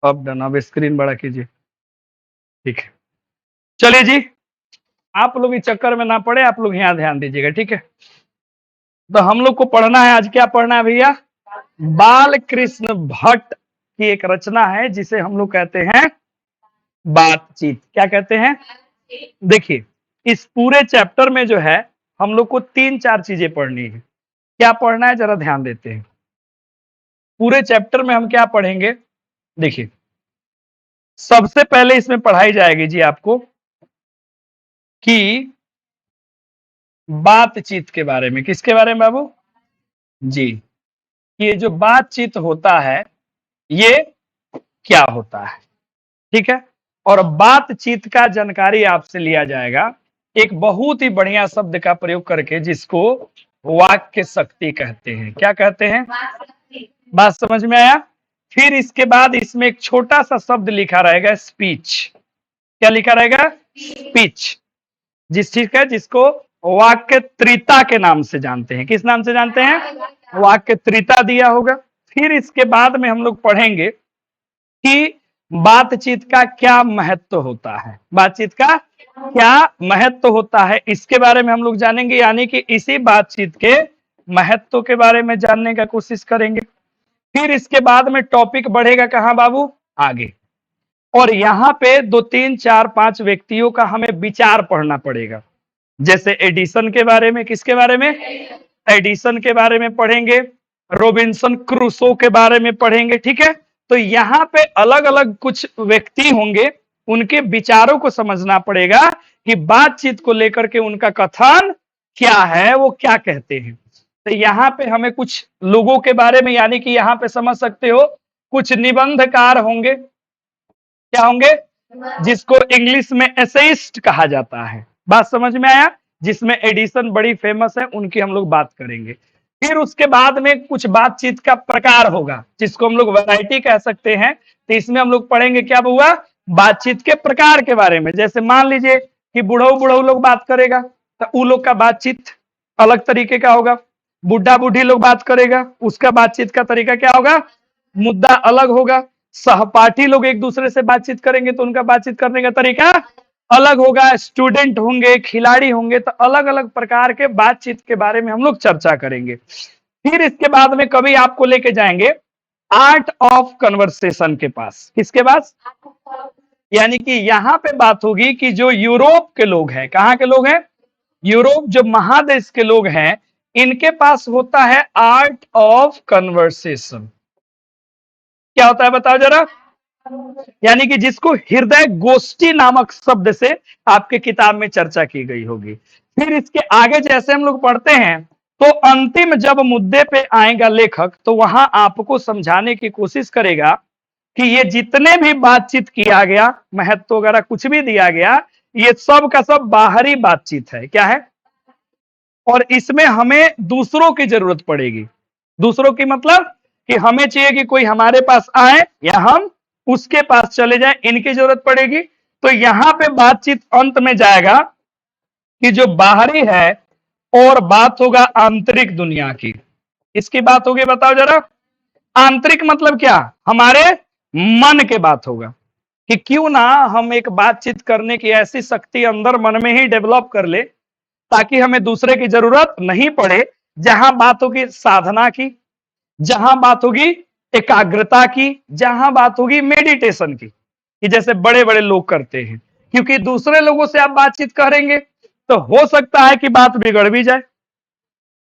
अब डन, अब स्क्रीन बड़ा कीजिए। ठीक है, चलिए जी, आप लोग इस चक्कर में ना पड़े, आप लोग यहाँ ध्यान दीजिएगा, ठीक है। तो हम लोग को पढ़ना है, आज क्या पढ़ना है भैया? बाल कृष्ण भट्ट की एक रचना है जिसे हम लोग कहते हैं बातचीत। क्या कहते हैं? देखिए, इस पूरे चैप्टर में जो है हम लोग को 3-4 चीजें पढ़नी है। क्या पढ़ना है, जरा ध्यान देते हैं। पूरे चैप्टर में हम क्या पढ़ेंगे? देखिए, सबसे पहले इसमें पढ़ाई जाएगी जी आपको कि बातचीत के बारे में। किसके बारे में बाबू? जी, ये जो बातचीत होता है ये क्या होता है, ठीक है। और बातचीत का जानकारी आपसे लिया जाएगा एक बहुत ही बढ़िया शब्द का प्रयोग करके, जिसको वाक्य शक्ति कहते हैं। क्या कहते हैं? बात समझ में आया? फिर इसके बाद इसमें एक छोटा सा शब्द लिखा रहेगा, स्पीच। क्या लिखा रहेगा? स्पीच। जिस चीज का, जिसको वाक्य त्रिता के नाम से जानते हैं। किस नाम से जानते हैं? वाक्य त्रिता दिया होगा। फिर इसके बाद में हम लोग पढ़ेंगे कि बातचीत का क्या महत्व होता है। बातचीत का क्या महत्व होता है, इसके बारे में हम लोग जानेंगे, यानी कि इसी बातचीत के महत्व के बारे में जानने का कोशिश करेंगे। फिर इसके बाद में टॉपिक बढ़ेगा कहां बाबू? आगे। और यहाँ पे 2, 3, 4, 5 व्यक्तियों का हमें विचार पढ़ना पड़ेगा। जैसे एडिसन के बारे में। किसके बारे में? एडिसन के बारे में पढ़ेंगे। रॉबिन्सन क्रूसो के बारे में पढ़ेंगे, ठीक है। तो यहाँ पे अलग अलग कुछ व्यक्ति होंगे, उनके विचारों को समझना पड़ेगा कि बातचीत को लेकर के उनका कथन क्या है, वो क्या कहते हैं। तो यहाँ पे हमें कुछ लोगों के बारे में, यानी कि यहाँ पे समझ सकते हो कुछ निबंधकार होंगे। क्या होंगे? जिसको इंग्लिश में एसेइस्ट कहा जाता है। बात समझ में आया? जिसमें एडिसन बड़ी फेमस है, उनकी हम लोग बात करेंगे। फिर उसके बाद में कुछ बातचीत का प्रकार होगा, जिसको हम लोग वैरायटी कह सकते हैं। तो इसमें हम लोग पढ़ेंगे क्या हुआ? बातचीत के प्रकार के बारे में। जैसे मान लीजिए कि बुढ़ऊ बुढ़ऊ लोग बात करेगा, तो उ लोग का बातचीत अलग तरीके का होगा। बुढ़ा बुढ़ी लोग बात करेगा, उसका बातचीत का तरीका क्या होगा? मुद्दा अलग होगा। सहपाठी लोग एक दूसरे से बातचीत करेंगे तो उनका बातचीत करने का तरीका अलग होगा। स्टूडेंट होंगे, खिलाड़ी होंगे, तो अलग अलग प्रकार के बातचीत के बारे में हम लोग चर्चा करेंगे। फिर इसके बाद में कभी आपको लेके जाएंगे आर्ट ऑफ कन्वर्सेशन के पास। किसके पास? यानी कि यहाँ पे बात होगी कि जो यूरोप के लोग हैं, कहाँ के लोग हैं? यूरोप, जो महादेश के लोग हैं, इनके पास होता है आर्ट ऑफ कन्वर्सेशन। क्या होता है बताओ जरा? यानी कि जिसको हृदय गोष्ठी नामक शब्द से आपके किताब में चर्चा की गई होगी। फिर इसके आगे जैसे हम लोग पढ़ते हैं, तो अंतिम जब मुद्दे पे आएगा लेखक, तो वहां आपको समझाने की कोशिश करेगा कि ये जितने भी बातचीत किया गया, महत्व वगैरह कुछ भी दिया गया, ये सब का सब बाहरी बातचीत है। क्या है? और इसमें हमें दूसरों की जरूरत पड़ेगी। दूसरों की मतलब कि हमें चाहिए कि कोई हमारे पास आए या हम उसके पास चले जाएं, इनकी जरूरत पड़ेगी। तो यहां पे बातचीत अंत में जाएगा कि जो बाहरी है और बात होगा आंतरिक दुनिया की। इसकी बात होगी, बताओ जरा। आंतरिक मतलब क्या? हमारे मन के बात होगा कि क्यों ना हम एक बातचीत करने की ऐसी शक्ति अंदर मन में ही डेवलप कर ले, ताकि हमें दूसरे की जरूरत नहीं पड़े। जहां बात होगी साधना की, जहां बात होगी एकाग्रता की, जहां बात होगी मेडिटेशन की, कि जैसे बड़े बड़े लोग करते हैं। क्योंकि दूसरे लोगों से आप बातचीत करेंगे तो हो सकता है कि बात बिगड़ भी जाए,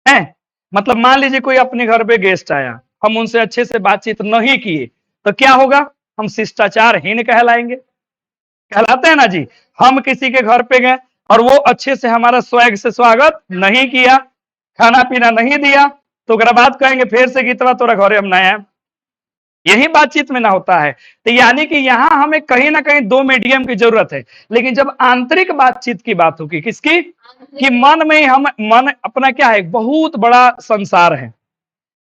है। मतलब मान लीजिए कोई अपने घर पे गेस्ट आया, हम उनसे अच्छे से बातचीत नहीं किए, तो क्या होगा? हम शिष्टाचारहीन कहलाएंगे। कहलाते हैं ना जी। हम किसी के घर पे गए और वो अच्छे से हमारा स्वैग से स्वागत नहीं किया, खाना पीना नहीं दिया, तो अगर बात कहेंगे फिर से गीतवा तोरा घरे हम ना आए। यही बातचीत में ना होता है। तो यानी कि यहां हमें कहीं ना कहीं दो मीडियम की जरूरत है। लेकिन जब आंतरिक बातचीत की बात होगी, किसकी? कि मन में हम, मन अपना क्या है? बहुत बड़ा संसार है,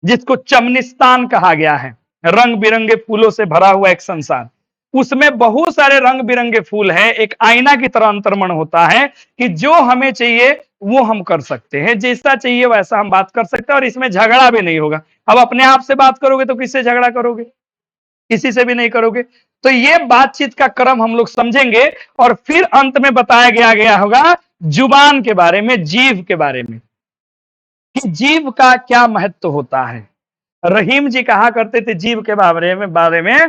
जिसको चमनिस्तान कहा गया है। रंग बिरंगे फूलों से भरा हुआ एक संसार, उसमें बहुत सारे रंग बिरंगे फूल है। एक आईना की तरह अंतर्मन होता है कि जो हमें चाहिए वो हम कर सकते हैं, जैसा चाहिए वैसा हम बात कर सकते हैं, और इसमें झगड़ा भी नहीं होगा। अब अपने आप से बात करोगे तो किससे झगड़ा करोगे? किसी से भी नहीं करोगे। तो ये बातचीत का क्रम हम लोग समझेंगे और फिर अंत में बताया गया होगा जुबान के बारे में, जीव के बारे में, कि जीव का क्या महत्व होता है। रहीम जी कहा करते थे जीव के बारे में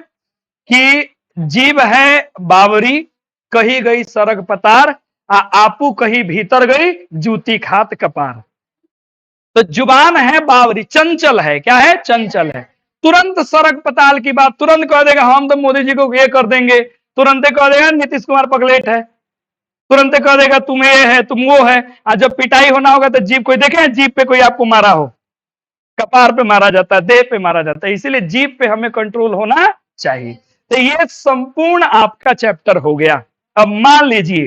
कि जीव है बावरी, कही गई सरग पतार, आपू कही भीतर गई जूती खात कपार। तो जुबान है बावरी, चंचल है, क्या है, चंचल है। तुरंत सरग पताल की बात तुरंत कह देगा, हम तो मोदी जी को ये कर देंगे, तुरंत कह देगा नीतीश कुमार पगलेट है, तुरंत कह देगा तुम ये है तुम वो है। आज जब पिटाई होना होगा तो जीभ कोई देखे, जीभ पे कोई आपको मारा हो, कपार पे मारा जाता है, देह पे मारा जाता है, इसीलिए जीभ पे हमें कंट्रोल होना चाहिए। तो ये संपूर्ण आपका चैप्टर हो गया। अब मान लीजिए,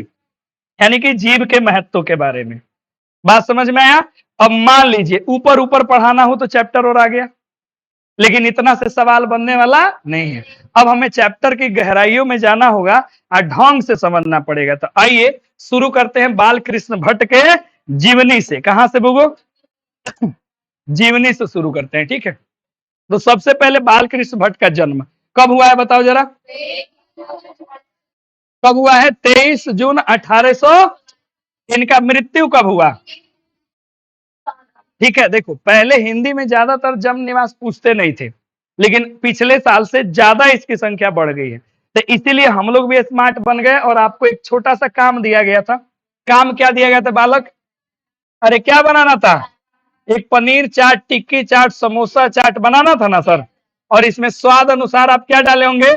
यानी कि जीभ के महत्व के बारे में बात समझ में आया। अब मान लीजिए ऊपर ऊपर पढ़ाना हो तो चैप्टर और आ गया, लेकिन इतना से सवाल बनने वाला नहीं है। अब हमें चैप्टर की गहराइयों में जाना होगा और ढंग से समझना पड़ेगा। तो आइए शुरू करते हैं बाल कृष्ण भट्ट के जीवनी से। कहां से बुगो, जीवनी से शुरू करते हैं, ठीक है। तो सबसे पहले बाल कृष्ण भट्ट का जन्म कब हुआ है बताओ जरा, कब हुआ है, 23 जून 1800। इनका मृत्यु कब हुआ, ठीक है। देखो पहले हिंदी में ज्यादातर जन्म निवास पूछते नहीं थे, लेकिन पिछले साल से ज्यादा इसकी संख्या बढ़ गई है। तो इसीलिए हम लोग भी स्मार्ट बन गए और आपको एक छोटा सा काम दिया गया था। काम क्या दिया गया था बालक, अरे क्या बनाना था, एक पनीर चाट, टिक्की चाट, समोसा चाट बनाना था ना सर। और इसमें स्वाद अनुसार आप क्या डाले होंगे,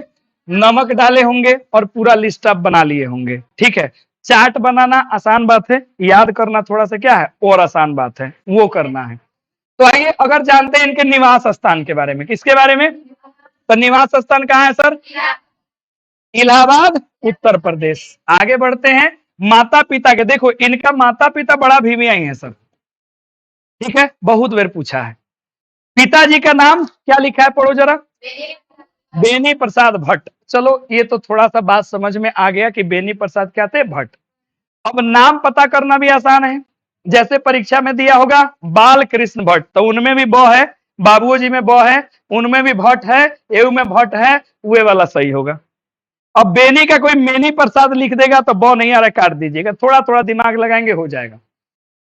नमक डाले होंगे और पूरा लिस्ट आप बना लिए होंगे, ठीक है। चाट बनाना आसान बात है, याद करना थोड़ा सा क्या है और आसान बात है, वो करना है। तो आइए अगर जानते हैं इनके निवास स्थान के बारे में, किसके बारे में, तो निवास स्थान कहाँ है सर, इलाहाबाद उत्तर प्रदेश। आगे बढ़ते हैं माता पिता के, देखो इनका माता पिता बड़ा भीमियाई है सर, ठीक है, बहुत बार पूछा है। पिताजी का नाम क्या लिखा है पढ़ो जरा, बेनी प्रसाद भट्ट। चलो ये तो थोड़ा सा बात समझ में आ गया कि बेनी प्रसाद क्या थे, भट्ट। अब नाम पता करना भी आसान है, जैसे परीक्षा में दिया होगा बाल कृष्ण भट्ट, तो उनमें भी ब है, बाबूजी में ब है, उनमें भी भट्ट है, एव में भट्ट है, वे वाला सही होगा। अब बेनी का कोई मेनी प्रसाद लिख देगा तो ब नहीं आ रहा, काट दीजिएगा, थोड़ा थोड़ा दिमाग लगाएंगे हो जाएगा।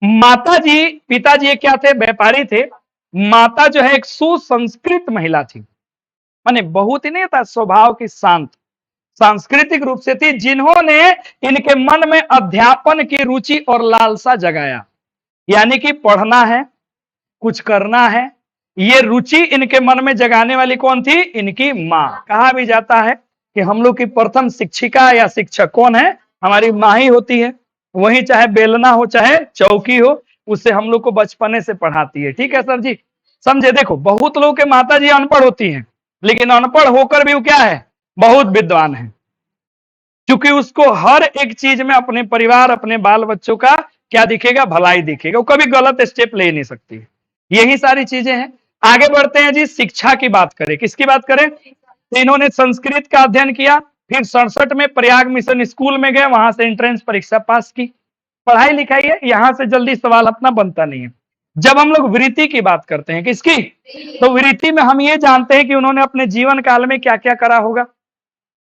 माता जी, पिताजी ये क्या थे, व्यापारी थे। माता जो है एक सुसंस्कृत महिला थी, माने बहुत ही नहीं था स्वभाव की, शांत, सांस्कृतिक रूप से थी, जिन्होंने इनके मन में अध्यापन की रुचि और लालसा जगाया। यानी कि पढ़ना है, कुछ करना है, ये रुचि इनके मन में जगाने वाली कौन थी, इनकी माँ। कहा भी जाता है कि हम लोग की प्रथम शिक्षिका या शिक्षक कौन है, हमारी माँ ही होती है। वही चाहे बेलना हो चाहे चौकी हो, उससे हम लोग को बचपने से पढ़ाती है, ठीक है सर जी, समझे। देखो बहुत लोग के माता जी अनपढ़ होती हैं, लेकिन अनपढ़ होकर भी वो क्या है, बहुत विद्वान है, क्योंकि उसको हर एक चीज में अपने परिवार अपने बाल बच्चों का क्या दिखेगा, भलाई दिखेगा, वो कभी गलत स्टेप ले नहीं सकती। यही सारी चीजें हैं। आगे बढ़ते हैं जी, शिक्षा की बात करें, किसकी बात करें, तो इन्होंने संस्कृत का अध्ययन किया, फिर 67 में प्रयाग मिशन स्कूल में गए, वहां से एंट्रेंस परीक्षा पास की। पढ़ाई लिखाई है, यहां से जल्दी सवाल अपना बनता नहीं है। जब हम लोग वृत्ति की बात करते हैं, किसकी, तो वृत्ति में हम ये जानते हैं कि उन्होंने अपने जीवन काल में क्या क्या करा होगा,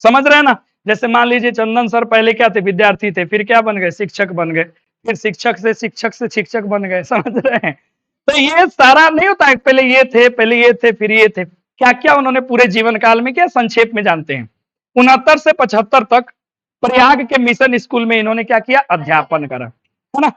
समझ रहे हैं ना। जैसे मान लीजिए चंदन सर पहले क्या थे, विद्यार्थी थे, फिर क्या बन गए, शिक्षक बन गए, फिर शिक्षक से शिक्षक बन गए, समझ रहे हैं। तो ये सारा नहीं होता है, पहले ये थे, पहले ये थे, फिर ये थे, क्या क्या उन्होंने पूरे जीवन काल में क्या संक्षेप में जानते हैं। 69 से 75 तक प्रयाग के मिशन स्कूल में इन्होंने क्या किया, अध्यापन करा, है ना।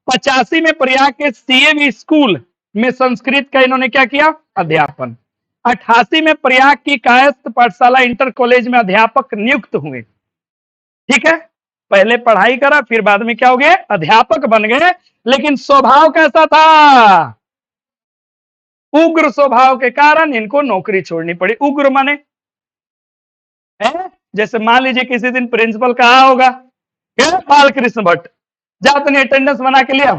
85 में प्रयाग के सीएवी स्कूल में संस्कृत का इन्होंने क्या किया, अध्यापन। 88 में प्रयाग की कायस्थ पाठशाला इंटर कॉलेज में अध्यापक नियुक्त हुए, ठीक है। पहले पढ़ाई करा, फिर बाद में क्या हो गए, अध्यापक बन गए। लेकिन स्वभाव कैसा था, उग्र स्वभाव के कारण इनको नौकरी छोड़नी पड़ी। उग्र माने है, जैसे मान लीजिए किसी दिन प्रिंसिपल कहा होगा क्या, बाल कृष्ण भट्ट जा तने अटेंडेंस बना के लिया,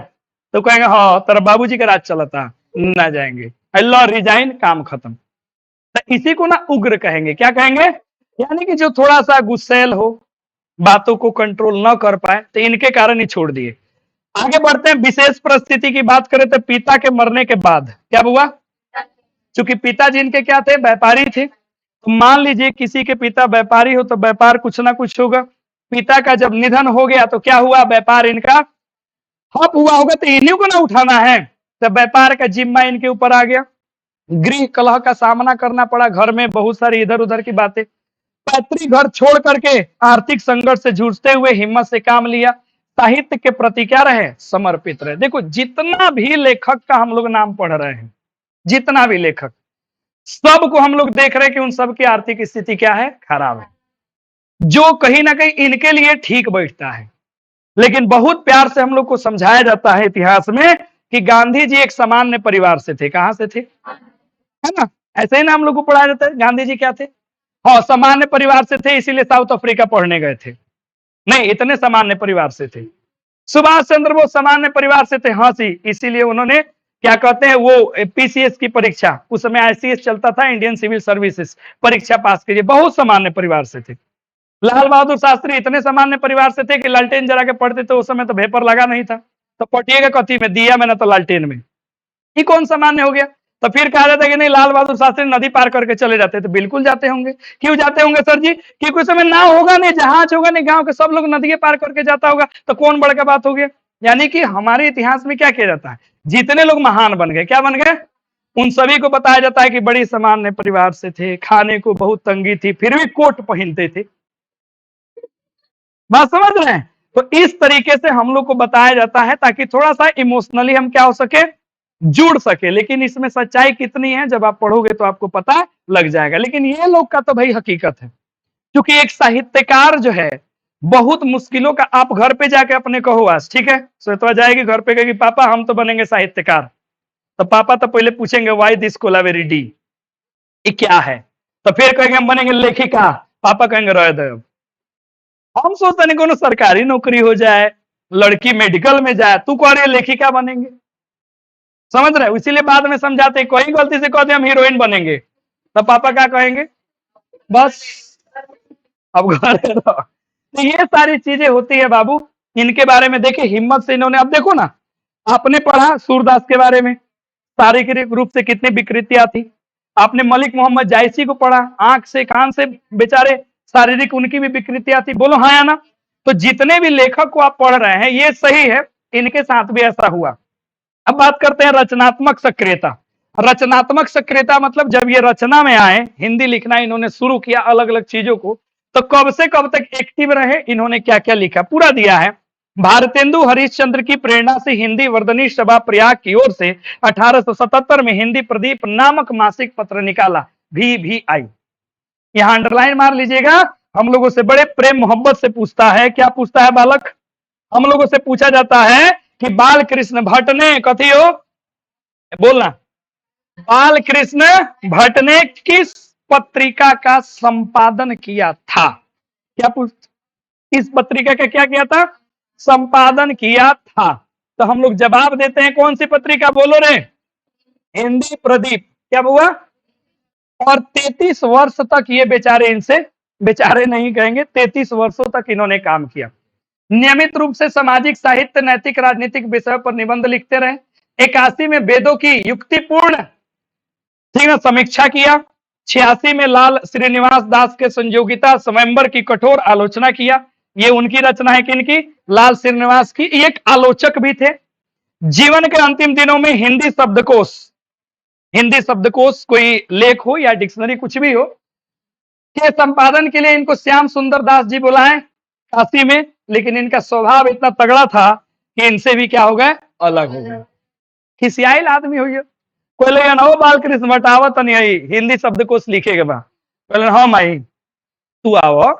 तो कहेंगे हाँ तेरा बाबूजी का राज चला था, ना जाएंगे, अल्लाह रिजाइन, काम खत्म। तो इसी को ना उग्र कहेंगे, क्या कहेंगे, यानी कि जो थोड़ा सा गुस्सैल हो, बातों को कंट्रोल ना कर पाए, तो इनके कारण ही छोड़ दिए। आगे बढ़ते हैं, विशेष परिस्थिति की बात करें तो पिता के मरने के बाद क्या हुआ, क्योंकि पिताजी इनके क्या थे, व्यापारी थे, तो मान लीजिए किसी के पिता व्यापारी हो तो व्यापार कुछ ना कुछ होगा। पिता का जब निधन हो गया तो क्या हुआ, व्यापार इनका ठप हुआ होगा, तो इन्हीं को ना उठाना है, तो व्यापार का जिम्मा इनके ऊपर आ गया। गृह कलह का सामना करना पड़ा, घर में बहुत सारी इधर उधर की बातें। पैतृक घर छोड़ करके आर्थिक संघर्ष से जूझते हुए हिम्मत से काम लिया, साहित्य के प्रति क्या रहे, समर्पित रहे। देखो जितना भी लेखक का हम लोग नाम पढ़ रहे हैं, जितना भी लेखक, सबको हम लोग देख रहे हैं कि उन सबकी आर्थिक स्थिति क्या है, खराब है, जो कहीं ना कहीं इनके लिए ठीक बैठता है। लेकिन बहुत प्यार से हम लोग को समझाया जाता है इतिहास में कि गांधी जी एक सामान्य परिवार से थे। कहां से थे, है ना, ऐसे ही ना हम लोग को पढ़ाया जाता है गांधी जी क्या थे। हाँ, सामान्य परिवार से थे, इसीलिए साउथ अफ्रीका पढ़ने गए थे, नहीं इतने सामान्य परिवार से थे। सुभाष चंद्र बोस सामान्य परिवार से थे, हाँ सी, इसीलिए उन्होंने क्या कहते हैं वो पीसीएस की परीक्षा, उस समय आईसीएस चलता था, इंडियन सिविल सर्विसेज, परीक्षा पास कीजिए, बहुत सामान्य परिवार से थे। लाल बहादुर शास्त्री इतने सामान्य परिवार से थे कि लालटेन जला के पढ़ते थे, उस समय तो भेपर लगा नहीं था, तो पढ़िएगा कथी में, दिया में ना तो लालटेन में, ये कौन सामान्य हो गया। तो फिर कहा जाता है कि नहीं लाल बहादुर शास्त्री नदी पार करके चले जाते, तो बिल्कुल जाते होंगे। क्यों जाते होंगे सर जी, क्योंकि उस समय नाव होगा नहीं, जहाज होगा नहीं, गांव के सब लोग नदी पार करके जाता होगा, तो कौन बड़का बात हो गया। यानी कि हमारे इतिहास में क्या किया जाता है, जितने लोग महान बन गए, क्या बन गए, उन सभी को बताया जाता है कि बड़ी सामान्य परिवार से थे, खाने को बहुत तंगी थी, फिर भी कोट पहनते थे। बात समझ रहे हैं, तो इस तरीके से हम लोग को बताया जाता है ताकि थोड़ा सा इमोशनली हम क्या हो सके, जुड़ सके। लेकिन इसमें सच्चाई कितनी है जब आप पढ़ोगे तो आपको पता लग जाएगा। लेकिन ये लोग का तो भाई हकीकत है, क्योंकि एक साहित्यकार जो है बहुत मुश्किलों का, आप घर पे जाके अपने कहो आज, ठीक है, श्वेतवा जाएगी घर पे कहेगी पापा हम तो बनेंगे साहित्यकार, तो पापा तो पहले पूछेंगे वाई दिस कोलावेरी डी, ये क्या है, तो फिर कहेंगे हम बनेंगे लेखिका, पापा कहेंगे रह दो। हम सोचते नहीं कोनो सरकारी नौकरी हो जाए, लड़की मेडिकल में जाए, तू कह रही है लेखिका बनेंगे, समझ रहे हो, इसीलिए बाद में समझाते कोई गलती से कहते हम हीरोइन बनेंगे, तब पापा क्या कहेंगे, बस अब घर रहो। तो ये सारी चीजें होती है बाबू, इनके बारे में देखिए हिम्मत से इन्होंने, अब देखो ना, आपने पढ़ा सूरदास के बारे में, शारीरिक रूप से कितनी विकृतियां थी, आपने मलिक मोहम्मद जायसी को पढ़ा, आंख से कान से बेचारे शारीरिक उनकी भी विकृतियां थी, बोलो हाँ या ना। तो जितने भी लेखक को आप पढ़ रहे हैं ये सही है, इनके साथ भी ऐसा हुआ। अब बात करते हैं रचनात्मक सक्रियता। रचनात्मक सक्रियता मतलब जब ये रचना में आए, हिंदी लिखना इन्होंने शुरू किया अलग अलग चीजों को, तो कब से कब तक एक्टिव रहे, इन्होंने क्या क्या लिखा पूरा दिया है। भारतेंदु हरिश्चंद्र की प्रेरणा से हिंदी वर्धनी सभा प्रयाग की ओर से 1877 में हिंदी प्रदीप नामक मासिक पत्र निकाला, भी आई। यहां अंडरलाइन मार लीजिएगा, हम लोगों से बड़े प्रेम मोहब्बत से पूछता है, क्या पूछता है बालक, हम लोगों से पूछा जाता है कि बाल कृष्ण भट्ट ने कथी हो, बोलना, बाल कृष्ण भट्ट ने किस पत्रिका का संपादन किया था, क्या पूछ, इस पत्रिका का क्या किया था, संपादन किया था। तो हम लोग जवाब देते हैं कौन सी पत्रिका, बोलो रे, हिंदी प्रदीप, क्या हुआ, और 33 वर्ष तक ये बेचारे, इनसे बेचारे नहीं कहेंगे, 33 वर्षों तक इन्होंने काम किया। नियमित रूप से सामाजिक साहित्य नैतिक राजनीतिक विषयों पर निबंध लिखते रहे। 81 में वेदों की युक्तिपूर्ण, ठीक है, समीक्षा किया। 86 में लाल श्रीनिवास दास के संयोगिता स्वयंवर की कठोर आलोचना किया, ये उनकी रचना है, किनकी, लाल श्रीनिवास की, एक आलोचक भी थे। जीवन के अंतिम दिनों में हिंदी शब्दकोश कोई लेख हो या डिक्शनरी कुछ भी हो, के संपादन के लिए इनको श्याम सुंदर दास जी बुलाए काशी में, लेकिन इनका स्वभाव इतना तगड़ा था कि इनसे भी क्या हो गए, अलग हो गए, खिसियाइल आदमी हो गया। कोई लगे ना बाल कृष्ण बटावत नहीं हिंदी शब्दकोश लिखेगा बा, बोले हाँ माई तू आओ,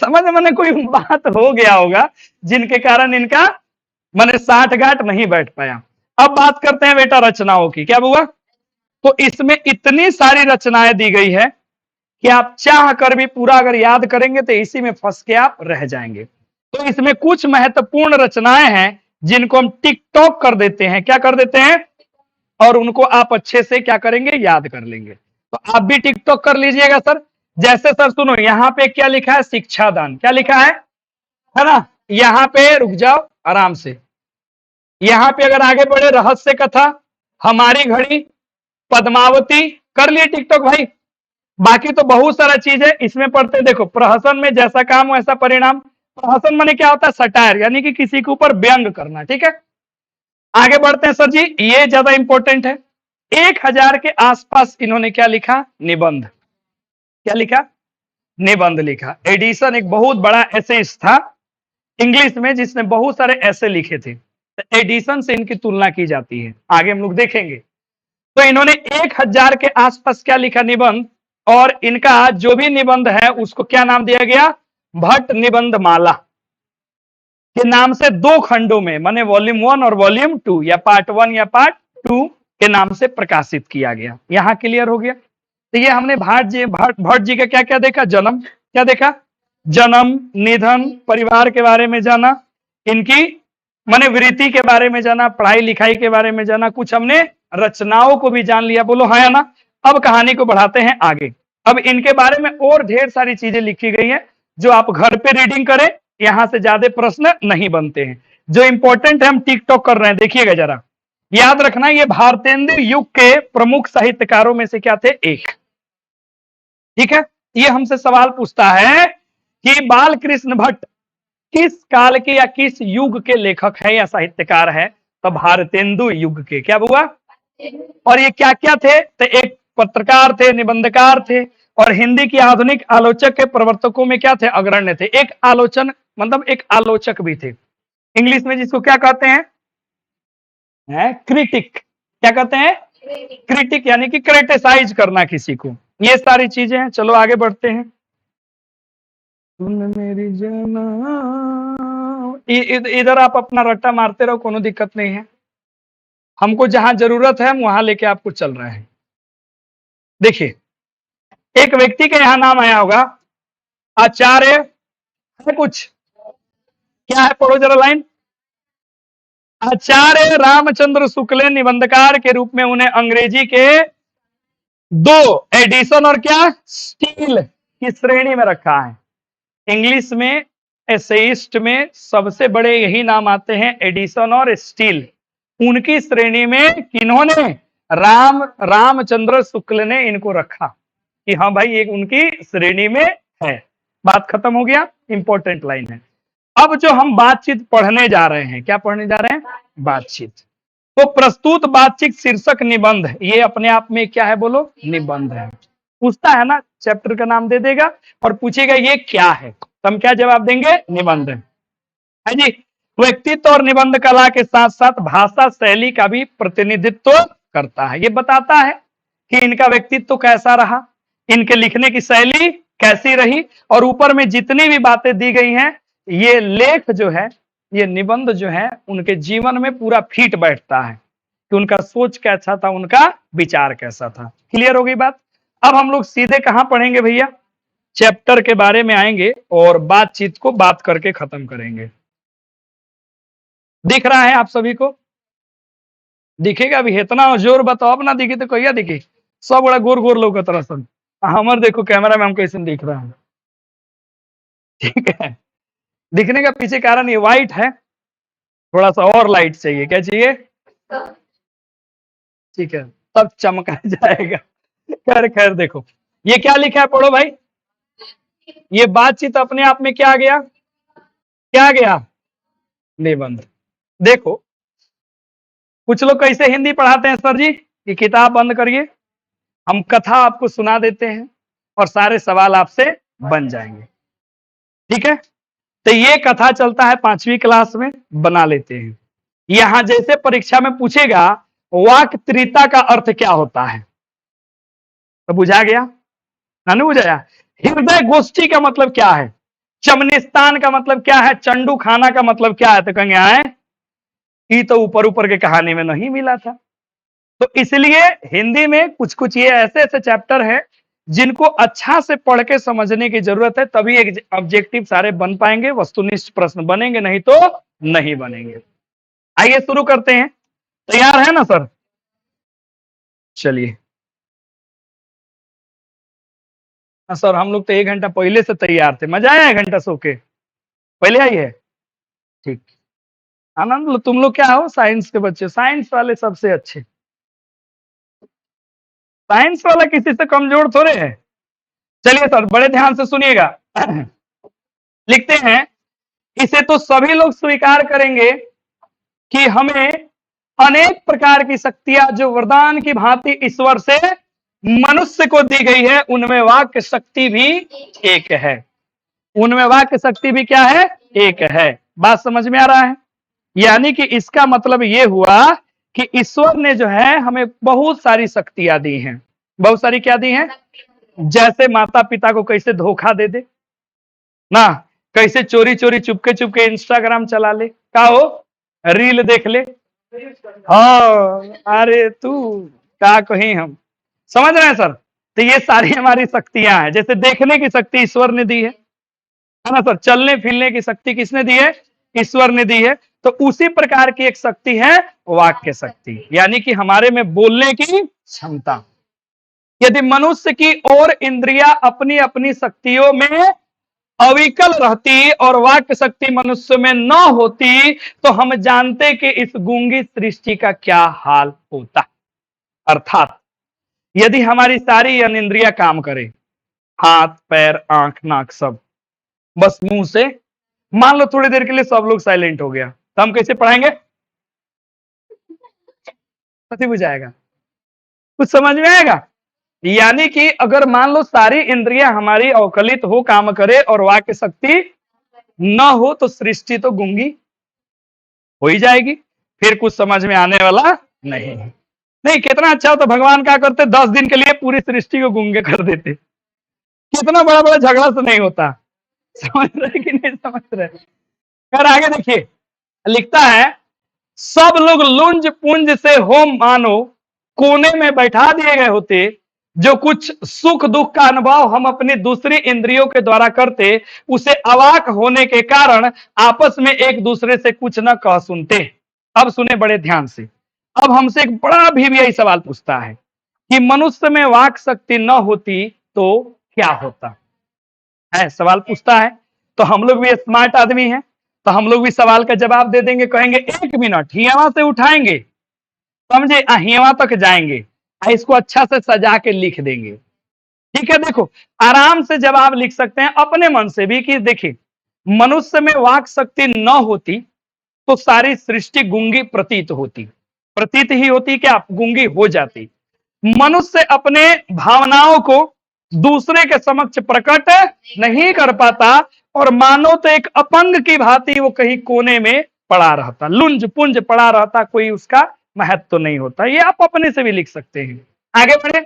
समझ मैंने कोई बात हो गया होगा जिनके कारण इनका मैंने साठ गांठ नहीं बैठ पाया। अब बात करते हैं बेटा रचनाओं की, क्या हुआ, तो इसमें इतनी सारी रचनाएं दी गई है कि आप चाह कर भी पूरा अगर याद करेंगे तो इसी में फंस के आप रह जाएंगे। तो इसमें कुछ महत्वपूर्ण रचनाएं हैं जिनको हम टिकटॉक कर देते हैं, क्या कर देते हैं, और उनको आप अच्छे से क्या करेंगे, याद कर लेंगे। तो आप भी टिकटॉक कर लीजिएगा सर। जैसे सर सुनो, यहाँ पे क्या लिखा है, शिक्षा दान, क्या लिखा है ना, यहाँ पे रुक जाओ आराम से, यहाँ पे अगर आगे बढ़े रहस्य कथा, हमारी घड़ी, पद्मावती, कर लिए टिकटॉक भाई, बाकी तो बहुत सारा चीज है इसमें पढ़ते। देखो, प्रहसन में जैसा काम वैसा परिणाम। प्रहसन माने क्या होता है? सटायर, यानी कि किसी के ऊपर व्यंग करना। ठीक है, आगे बढ़ते हैं सर जी, ये ज्यादा इंपॉर्टेंट है। 1000 के आसपास इन्होंने क्या लिखा? निबंध। क्या लिखा? निबंध लिखा। एडिसन एक बहुत बड़ा एसेइस्ट था इंग्लिश में, जिसने बहुत सारे ऐसे लिखे थे। तो एडिसन से इनकी तुलना की जाती है, आगे हम लोग देखेंगे। तो इन्होंने 1000 के आसपास क्या लिखा? निबंध। और इनका जो भी निबंध है उसको क्या नाम दिया गया? भट्ट निबंध माला के नाम से 2 खंडों में, माने वॉल्यूम 1 और वॉल्यूम 2, या पार्ट 1 या पार्ट 2 के नाम से प्रकाशित किया गया। यहां क्लियर हो गया। तो ये हमने भट्ट जी का क्या क्या देखा? जन्म, क्या देखा? जन्म, निधन, परिवार के बारे में जाना, इनकी माने वृत्ति के बारे में जाना, पढ़ाई लिखाई के बारे में जाना, कुछ हमने रचनाओं को भी जान लिया। बोलो हाँ या ना। अब कहानी को बढ़ाते हैं आगे। अब इनके बारे में और ढेर सारी चीजें लिखी गई हैं, जो आप घर पे रीडिंग करें, यहां से ज्यादा प्रश्न नहीं बनते हैं। जो इंपॉर्टेंट है हम टिकटॉक कर रहे हैं, देखिएगा जरा। याद रखना, ये भारतेंदु युग के प्रमुख साहित्यकारों में से क्या थे? एक। ठीक है, ये हमसे सवाल पूछता है कि बाल कृष्ण भट्ट किस काल के या किस युग के लेखक है या साहित्यकार है? तो भारतेंदु युग के। क्या हुआ? और ये क्या क्या थे? तो एक पत्रकार थे, निबंधकार थे, और हिंदी की आधुनिक आलोचक के प्रवर्तकों में क्या थे? अग्रण्य थे। एक आलोचन मतलब एक आलोचक भी थे, इंग्लिश में जिसको क्या कहते हैं? क्रिटिक। क्या कहते हैं? क्रिटिक, यानी कि क्रिटिसाइज करना किसी को। ये सारी चीजें हैं। चलो आगे बढ़ते हैं। मेरी इधर आप अपना रट्टा मारते रहो, कोनो दिक्कत नहीं है। हमको जहां जरूरत है हम वहां लेके आपको चल रहे हैं। देखिए, एक व्यक्ति के यहां नाम आया होगा, आचार्य है कुछ। क्या है? पढ़ो जरा लाइन। आचार्य रामचंद्र शुक्ल निबंधकार के रूप में उन्हें अंग्रेजी के 2 एडिशन और क्या स्टील की श्रेणी में रखा है। इंग्लिश में एसेइस्ट में सबसे बड़े यही नाम आते हैं, एडिसन और स्टील। उनकी श्रेणी में किन्होंने? रामचंद्र शुक्ल ने इनको रखा कि हाँ भाई, एक उनकी श्रेणी में है। बात खत्म हो गया। इंपॉर्टेंट लाइन है। अब जो हम बातचीत पढ़ने जा रहे हैं, क्या पढ़ने जा रहे हैं? बातचीत। तो प्रस्तुत बातचीत शीर्षक निबंध, ये अपने आप में क्या है? बोलो, निबंध है। पूछता है ना, चैप्टर का नाम दे देगा और पूछेगा ये क्या है, तो हम क्या जवाब देंगे? निबंध है जी। व्यक्तित्व और निबंध कला के साथ साथ भाषा शैली का भी प्रतिनिधित्व करता है। ये बताता है कि इनका व्यक्तित्व कैसा रहा, इनके लिखने की शैली कैसी रही, और ऊपर में जितनी भी बातें दी गई हैं, ये लेख जो है, ये निबंध जो है, उनके जीवन में पूरा फिट बैठता है कि उनका सोच कैसा था, उनका विचार कैसा था। क्लियर हो गई बात। अब हम लोग सीधे कहां पढ़ेंगे भैया? चैप्टर के बारे में आएंगे और बातचीत को बात करके खत्म करेंगे। दिख रहा है आप सभी को? दिखेगा अभी? इतना जोर बताओ, अब ना दिखे तो कहिया दिखे। सब बड़ा गोर गोर लोग तरह सन। हमर देखो कैमरा में हम कैसे दिख रहा है। ठीक है, दिखने का पीछे कारण ये व्हाइट है, थोड़ा सा और लाइट चाहिए। क्या चाहिए? ठीक है, तब चमका जाएगा। खैर खैर, देखो ये क्या लिखा है, पढ़ो भाई। ये बातचीत अपने आप में क्या आ गया? क्या आ गया? निबंध। देखो, कुछ लोग कैसे हिंदी पढ़ाते हैं सर जी, कि किताब बंद करिए, हम कथा आपको सुना देते हैं और सारे सवाल आपसे बन जाएंगे। ठीक है, तो ये कथा चलता है 5वीं क्लास में, बना लेते हैं। यहां जैसे परीक्षा में पूछेगा वाक त्रिता का अर्थ क्या होता है, तो बुझा गया ना? नहीं बुझाया? हृदय गोष्ठी का मतलब क्या है? चमनिस्तान का मतलब क्या है? चंडू खाना का मतलब क्या है? तो कहेंगे आए, ये तो ऊपर ऊपर के कहानी में नहीं मिला था। तो इसलिए हिंदी में कुछ कुछ ये ऐसे ऐसे चैप्टर है जिनको अच्छा से पढ़ के समझने की जरूरत है, तभी एक ऑब्जेक्टिव सारे बन पाएंगे, वस्तुनिष्ठ प्रश्न बनेंगे, नहीं तो नहीं बनेंगे। आइए शुरू करते हैं। तैयार है ना सर? चलिए। सर हम लोग तो 1 घंटा पहले से तैयार थे। मजा आया 1 घंटा सो के? पहले आई है? ठीक। आनंद लो। तुम लोग क्या हो? साइंस के बच्चे। साइंस वाले सबसे अच्छे। साइंस वाला किसी से कमजोर थोड़े है। चलिए सर बड़े ध्यान से सुनिएगा। लिखते हैं, इसे तो सभी लोग स्वीकार करेंगे कि हमें अनेक प्रकार की शक्तियां जो वरदान की भांति ईश्वर से मनुष्य को दी गई है, उनमें वाक्य शक्ति भी एक है। उनमें वाक्य शक्ति भी क्या है? एक है। बात समझ में आ रहा है? यानी कि इसका मतलब ये हुआ कि ईश्वर ने जो है हमें बहुत सारी शक्तियां दी हैं। बहुत सारी क्या दी हैं? जैसे माता पिता को कैसे धोखा दे दे ना, कैसे चोरी चोरी चुपके चुपके इंस्टाग्राम चला ले, का हो रील देख ले। हाँ, अरे तू क्या कहीं हम समझ रहे हैं सर। तो ये सारी हमारी शक्तियां हैं। जैसे देखने की शक्ति ईश्वर ने दी है ना सर। चलने फिरने की शक्ति किसने दी है? ईश्वर ने दी है। तो उसी प्रकार की एक शक्ति है वाक्य शक्ति, यानी कि हमारे में बोलने की क्षमता। यदि मनुष्य की और इंद्रियां अपनी अपनी शक्तियों में अविकल रहती और वाक्य शक्ति मनुष्य में न होती, तो हम जानते कि इस गूंगी सृष्टि का क्या हाल होता। अर्थात यदि हमारी सारी इंद्रियां काम करे, हाथ पैर आंख नाक सब, बस मुंह से मान लो थोड़ी देर के लिए सब लोग साइलेंट हो गया, तो हम कैसे पढ़ाएंगे? कैसे बुझाएगा? कुछ समझ में आएगा? यानी कि अगर मान लो सारी इंद्रियां हमारी अवकलित हो काम करे और वाक्य शक्ति न हो, तो सृष्टि तो गूंगी हो ही जाएगी। फिर कुछ समझ में आने वाला नहीं। नहीं, कितना अच्छा होता भगवान क्या करते, 10 दिन के लिए पूरी सृष्टि को गूंगे कर देते। कितना बड़ा बड़ा झगड़ा तो नहीं होता। समझ रहे कि नहीं समझ रहे? कर आगे देखिए, लिखता है, सब लोग लुंज पुंज से हो मानो कोने में बैठा दिए गए होते। जो कुछ सुख दुख का अनुभव हम अपनी दूसरी इंद्रियों के द्वारा करते, उसे अवाक होने के कारण आपस में एक दूसरे से कुछ न कह सुनते। अब सुने बड़े ध्यान से। अब हमसे एक बड़ा भी सवाल पूछता है कि मनुष्य में वाक शक्ति न होती तो क्या होता है? सवाल पूछता है। तो हम लोग भी स्मार्ट आदमी हैं, तो हम लोग भी सवाल का जवाब दे देंगे। कहेंगे 1 मिनट, हियावा से उठाएंगे, समझे, हियावा तक जाएंगे, इसको अच्छा से सजा के लिख देंगे। ठीक है, देखो आराम से जवाब लिख सकते हैं अपने मन से भी कि देखिए, मनुष्य में वाक शक्ति न होती तो सारी सृष्टि गूंगी प्रतीत होती। प्रतीत ही होती, क्या गूंगी हो जाती। मनुष्य अपने भावनाओं को दूसरे के समक्ष प्रकट नहीं कर पाता और मानो तो एक अपंग की भांति वो कहीं कोने में पड़ा रहता, लुंज पुंज पड़ा रहता, कोई उसका महत्व तो नहीं होता। ये आप अपने से भी लिख सकते हैं। आगे बढ़े।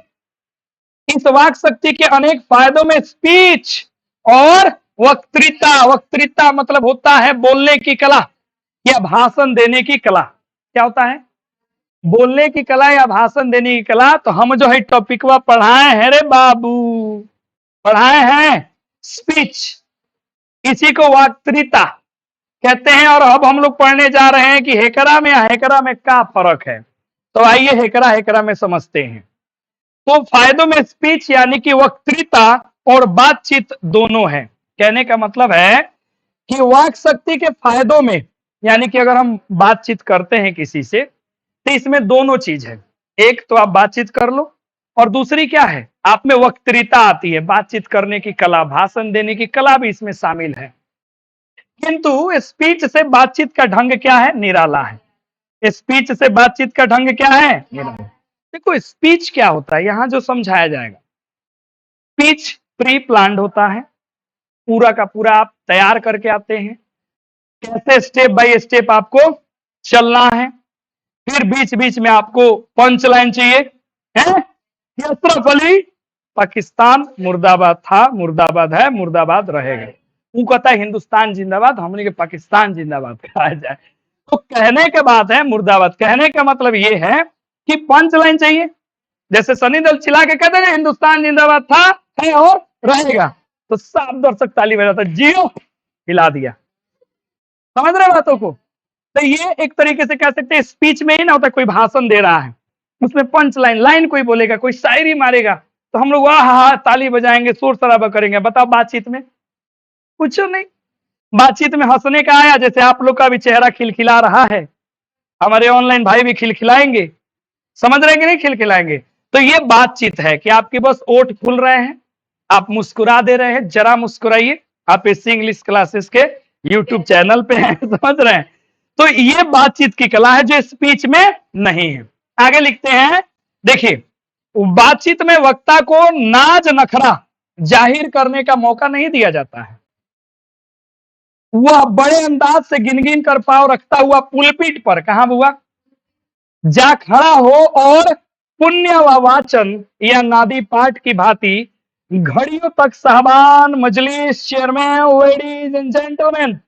इस वाक शक्ति के अनेक फायदों में स्पीच और वक्तृता, वक्तृता मतलब होता है बोलने की कला या भाषण देने की कला। क्या होता है? बोलने की कला या भाषण देने की कला। तो हम जो है टॉपिक पढ़ाए हैं रे बाबू, पढ़ाए हैं स्पीच, इसी को वक्तृता कहते हैं। और अब हम लोग पढ़ने जा रहे हैं कि हेकरा में या हेकरा में क्या फर्क है। तो आइए हेकरा हेकरा में समझते हैं। तो फायदों में स्पीच यानी कि वक्तृता और बातचीत दोनों है। कहने का मतलब है कि वाक शक्ति के फायदों में, यानी कि अगर हम बातचीत करते हैं किसी से, तो इसमें दोनों चीज है। एक तो आप बातचीत कर लो, और दूसरी क्या है, आप में वक्तृता आती है, बातचीत करने की कला, भाषण देने की कला भी इसमें शामिल है। किंतु स्पीच से बातचीत का ढंग क्या है? निराला है। स्पीच से बातचीत का ढंग क्या है? निराला। देखो स्पीच क्या होता है यहां जो समझाया जाएगा। स्पीच प्री प्लान्ड होता है, पूरा का पूरा आप तैयार करके आते हैं, कैसे स्टेप बाय स्टेप आपको चलना है। फिर बीच बीच में आपको पंच लाइन चाहिए है। अशरफ अली पाकिस्तान मुर्दाबाद था, मुर्दाबाद है, मुर्दाबाद रहेगा। वो कहता है हिंदुस्तान जिंदाबाद, हमने के पाकिस्तान जिंदाबाद कहा जाए। तो कहने के बाद है मुर्दाबाद, कहने का मतलब ये है कि पंच लाइन चाहिए। जैसे सनी देओल चिल्ला के कहते हैं हिंदुस्तान जिंदाबाद था, है और रहेगा, तो सब दर्शक ताली बजाता, जियो, हिला दिया। समझ रहे बातों को? तो ये एक तरीके से कह सकते हैं स्पीच में ही ना होता, कोई भाषण दे रहा है, उसमें पंच लाइन, लाइन कोई बोलेगा, कोई शायरी मारेगा, तो हम लोग वाह हा ताली बजाएंगे, शोर शराबा करेंगे। बताओ बातचीत में कुछ नहीं। बातचीत में हंसने का आया, जैसे आप लोग का भी चेहरा खिलखिला रहा है, हमारे ऑनलाइन भाई भी खिलखिलाएंगे। समझ रहे हैं कि नहीं? खिलखिलाएंगे। तो ये बातचीत है कि आपके बस ओठ खुल रहे हैं, आप मुस्कुरा दे रहे हैं, जरा मुस्कुराइए। आप इस इंग्लिश क्लासेस के यूट्यूब चैनल पे हैं, समझ रहे हैं। तो ये बातचीत की कला है जो स्पीच में नहीं है। आगे लिखते हैं, देखिए, बातचीत में वक्ता को नाज नखरा जाहिर करने का मौका नहीं दिया जाता है। वह बड़े अंदाज से गिन गिन कर पांव रखता हुआ पुलपिट पर, कहां हुआ, जा खड़ा हो और पुण्य व वाचन या नादी पाठ की भांति घड़ियों तक साहबान, मजलिस, चेयरमैन, लेडीज एंड जेंटलमैन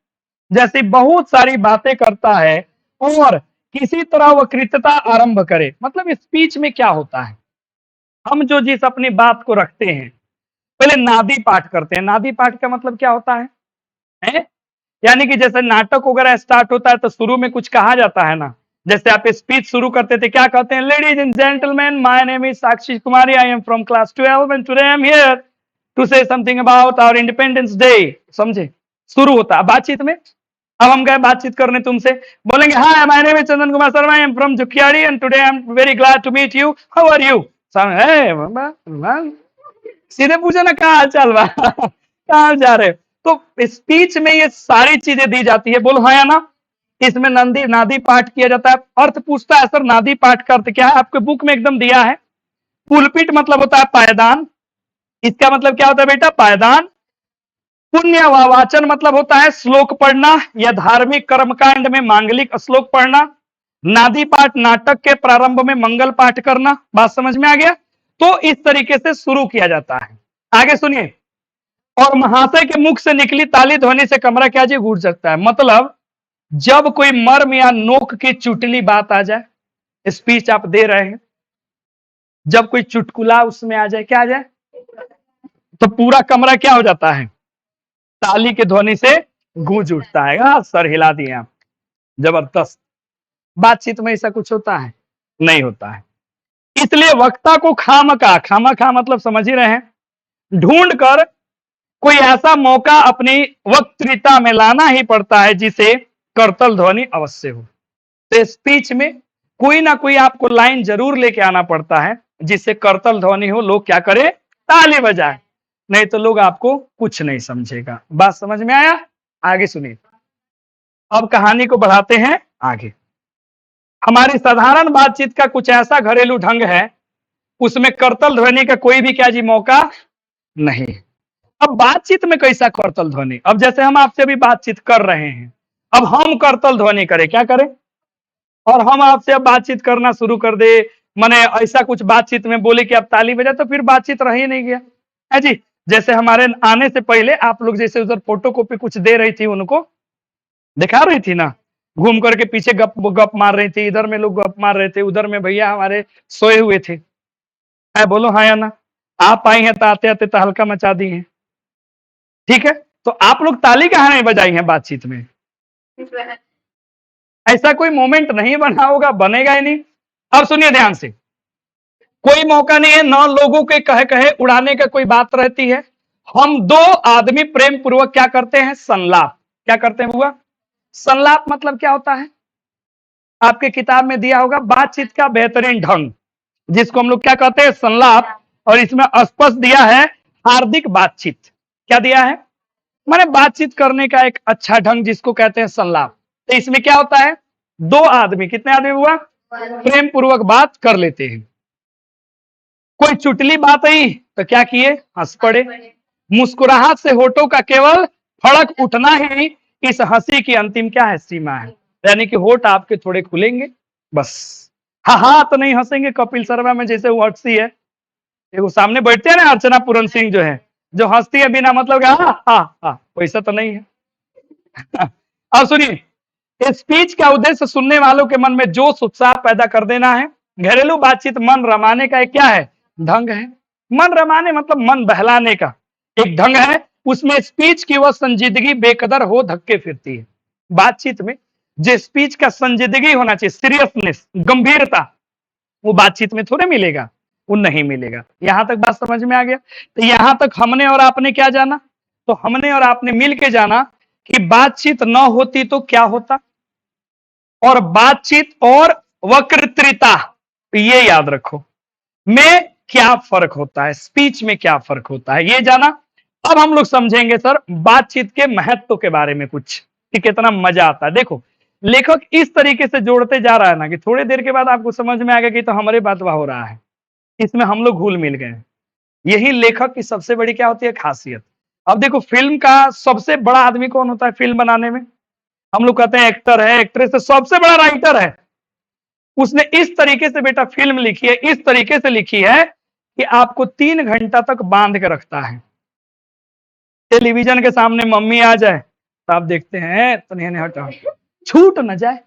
जैसी बहुत सारी बातें करता है और किसी तरह वह कृत्यता आरंभ करे। मतलब स्पीच में क्या होता है, हम जो जिस अपनी बात को रखते हैं, पहले नादी पाठ करते हैं। नादी पाठ का मतलब क्या होता है? यानी कि जैसे नाटक वगैरह स्टार्ट होता है तो शुरू में कुछ कहा जाता है ना, जैसे आप स्पीच शुरू करते थे, क्या कहते हैं, ladies and gentleman, my name is Sakshi Kumari, I am from class 12 and today I am here to say something about our independence day. समझे, शुरू होता है बातचीत में। अब हम गए बातचीत करने तुमसे, बोलेंगे hi my name is Chandan Kumar Sharma, I am from Jukiyadi and today I am very glad to meet you, how are you. सीधे पूछो ना, कहाँ हाल चाल बा, कहाँ जा रहे हो। तो स्पीच में ये सारी चीजें दी जाती है, बोलो हाँ या ना। इसमें नंदी नादी पाठ किया जाता है। अर्थ पूछता है सर नादी पाठ का अर्थ क्या है, आपके बुक में एकदम दिया है। पुलपिट मतलब होता है पायदान, इसका मतलब क्या होता है बेटा, पायदान। पुण्य व वाचन मतलब होता है श्लोक पढ़ना या धार्मिक कर्मकांड में मांगलिक श्लोक पढ़ना। नादी पाठ नाटक के प्रारंभ में मंगल पाठ करना। बात समझ में आ गया। तो इस तरीके से शुरू किया जाता है। आगे सुनिए, और महाशय के मुख से निकली ताली ध्वनि से कमरा क्या जी गूंज सकता है। मतलब जब कोई मर्म या नोक की चुटली बात आ जाए, स्पीच आप दे रहे हैं, जब कोई चुटकुला उसमें आ जाए, क्या आ जाए, तो पूरा कमरा क्या हो जाता है, ताली की ध्वनि से गूंज उठता है। सर हिला दिए आप, जबरदस्त। बातचीत में ऐसा कुछ होता है, नहीं होता है। इसलिए वक्ता को खामखा मतलब समझ ही रहे हैं, ढूंढ कर कोई ऐसा मौका अपनी वक्तृता में लाना ही पड़ता है जिसे करतल ध्वनि अवश्य हो। तो स्पीच में कोई ना कोई आपको लाइन जरूर लेके आना पड़ता है जिससे करतल ध्वनि हो, लोग क्या करे, ताली बजाए, नहीं तो लोग आपको कुछ नहीं समझेगा। बात समझ में आया। आगे सुनिए, अब कहानी को बढ़ाते हैं आगे। हमारी साधारण बातचीत का कुछ ऐसा घरेलू ढंग है, उसमें करतल ध्वनि का कोई भी क्या जी मौका नहीं। अब बातचीत में कैसा करतल ध्वनि, अब जैसे हम आपसे भी बातचीत कर रहे हैं, अब हम करतल ध्वनि करें, क्या करें, और हम आपसे अब बातचीत करना शुरू कर दे, माने ऐसा कुछ बातचीत में बोले कि आप ताली बजाए, तो फिर बातचीत रह ही नहीं गया है जी। जैसे हमारे आने से पहले आप लोग जैसे उधर फोटो कॉपी कुछ दे रही थी, उनको दिखा रही थी ना, घूम करके पीछे गप गप मार रही थी, इधर में लोग गप मार रहे थे, उधर में भैया हमारे सोए हुए थे। है, बोलो हाँ या ना। आप आई हैं तो आते आते तो हल्का मचा दी है, ठीक है। तो आप लोग ताली कहाँ नहीं बजाई है बातचीत में, ऐसा कोई मोमेंट नहीं बना होगा, बनेगा ही नहीं। अब सुनिए ध्यान से, कोई मौका नहीं है, न लोगों के कहे कहे उड़ाने का कोई बात रहती है। हम दो आदमी प्रेम पूर्वक क्या करते हैं, संलाप। क्या करते हैं हुआ, संलाप मतलब क्या होता है, आपके किताब में दिया होगा, बातचीत का बेहतरीन ढंग, जिसको हम लोग क्या कहते हैं, संलाप। और इसमें स्पष्ट दिया है हार्दिक बातचीत। क्या दिया है, माने बातचीत करने का एक अच्छा ढंग जिसको कहते हैं संलाप। तो इसमें क्या होता है, दो आदमी, कितने आदमी हुआ, प्रेम पूर्वक बात कर लेते हैं। कोई चुटली बात आई तो क्या किए, हंस पड़े। मुस्कुराहट से होठों का केवल फड़क उठना ही इस हंसी की अंतिम क्या है, सीमा है। यानी कि होठ आपके थोड़े खुलेंगे, बस। हाँ हाँ तो नहीं हंसेंगे, कपिल शर्मा में जैसे वो हंसी है, वो सामने बैठते हैं ना अर्चना पूरन सिंह जो है, जो हंसती है बिना मतलब का, हाँ हाँ हाँ, वैसा तो नहीं है। अब सुनिए, स्पीच का उद्देश्य सुनने वालों के मन में जोश उत्साह पैदा कर देना है। घरेलू बातचीत मन रमाने का एक क्या है, ढंग है। मन रमाने मतलब मन बहलाने का एक ढंग है। उसमें स्पीच की वह संजीदगी बेकदर हो धक्के फिरती है। बातचीत में जो स्पीच का संजीदगी होना चाहिए, सीरियसनेस, गंभीरता, वो बातचीत में थोड़े मिलेगा, वो नहीं मिलेगा। यहां तक बात समझ में आ गया। तो यहां तक हमने और आपने क्या जाना, तो हमने और आपने मिल के जाना कि बातचीत न होती तो क्या होता, और बातचीत और वक्तृता, ये याद रखो। मैं क्या फर्क होता है, स्पीच में क्या फर्क होता है, ये जाना। अब हम लोग समझेंगे सर बातचीत के महत्व के बारे में कुछ, कि कितना मजा आता है। देखो लेखक इस तरीके से जोड़ते जा रहा है ना कि थोड़ी देर के बाद आपको समझ में आ गया कि तो हमारे बातवा हो रहा है, इसमें हम लोग घुल मिल गए हैं। यही लेखक की सबसे बड़ी क्या होती है खासियत। अब देखो फिल्म का सबसे बड़ा आदमी कौन होता है फिल्म बनाने में, हम लोग कहते हैं एक्टर है, एक्ट्रेस है, सबसे बड़ा राइटर है। उसने इस तरीके से बेटा फिल्म लिखी है, इस तरीके से लिखी है कि आपको 3 घंटा तक बांध के रखता है। टेलीविजन के सामने मम्मी आ जाए तो आप देखते हैं तो नहीं हटा, छूट न जाए।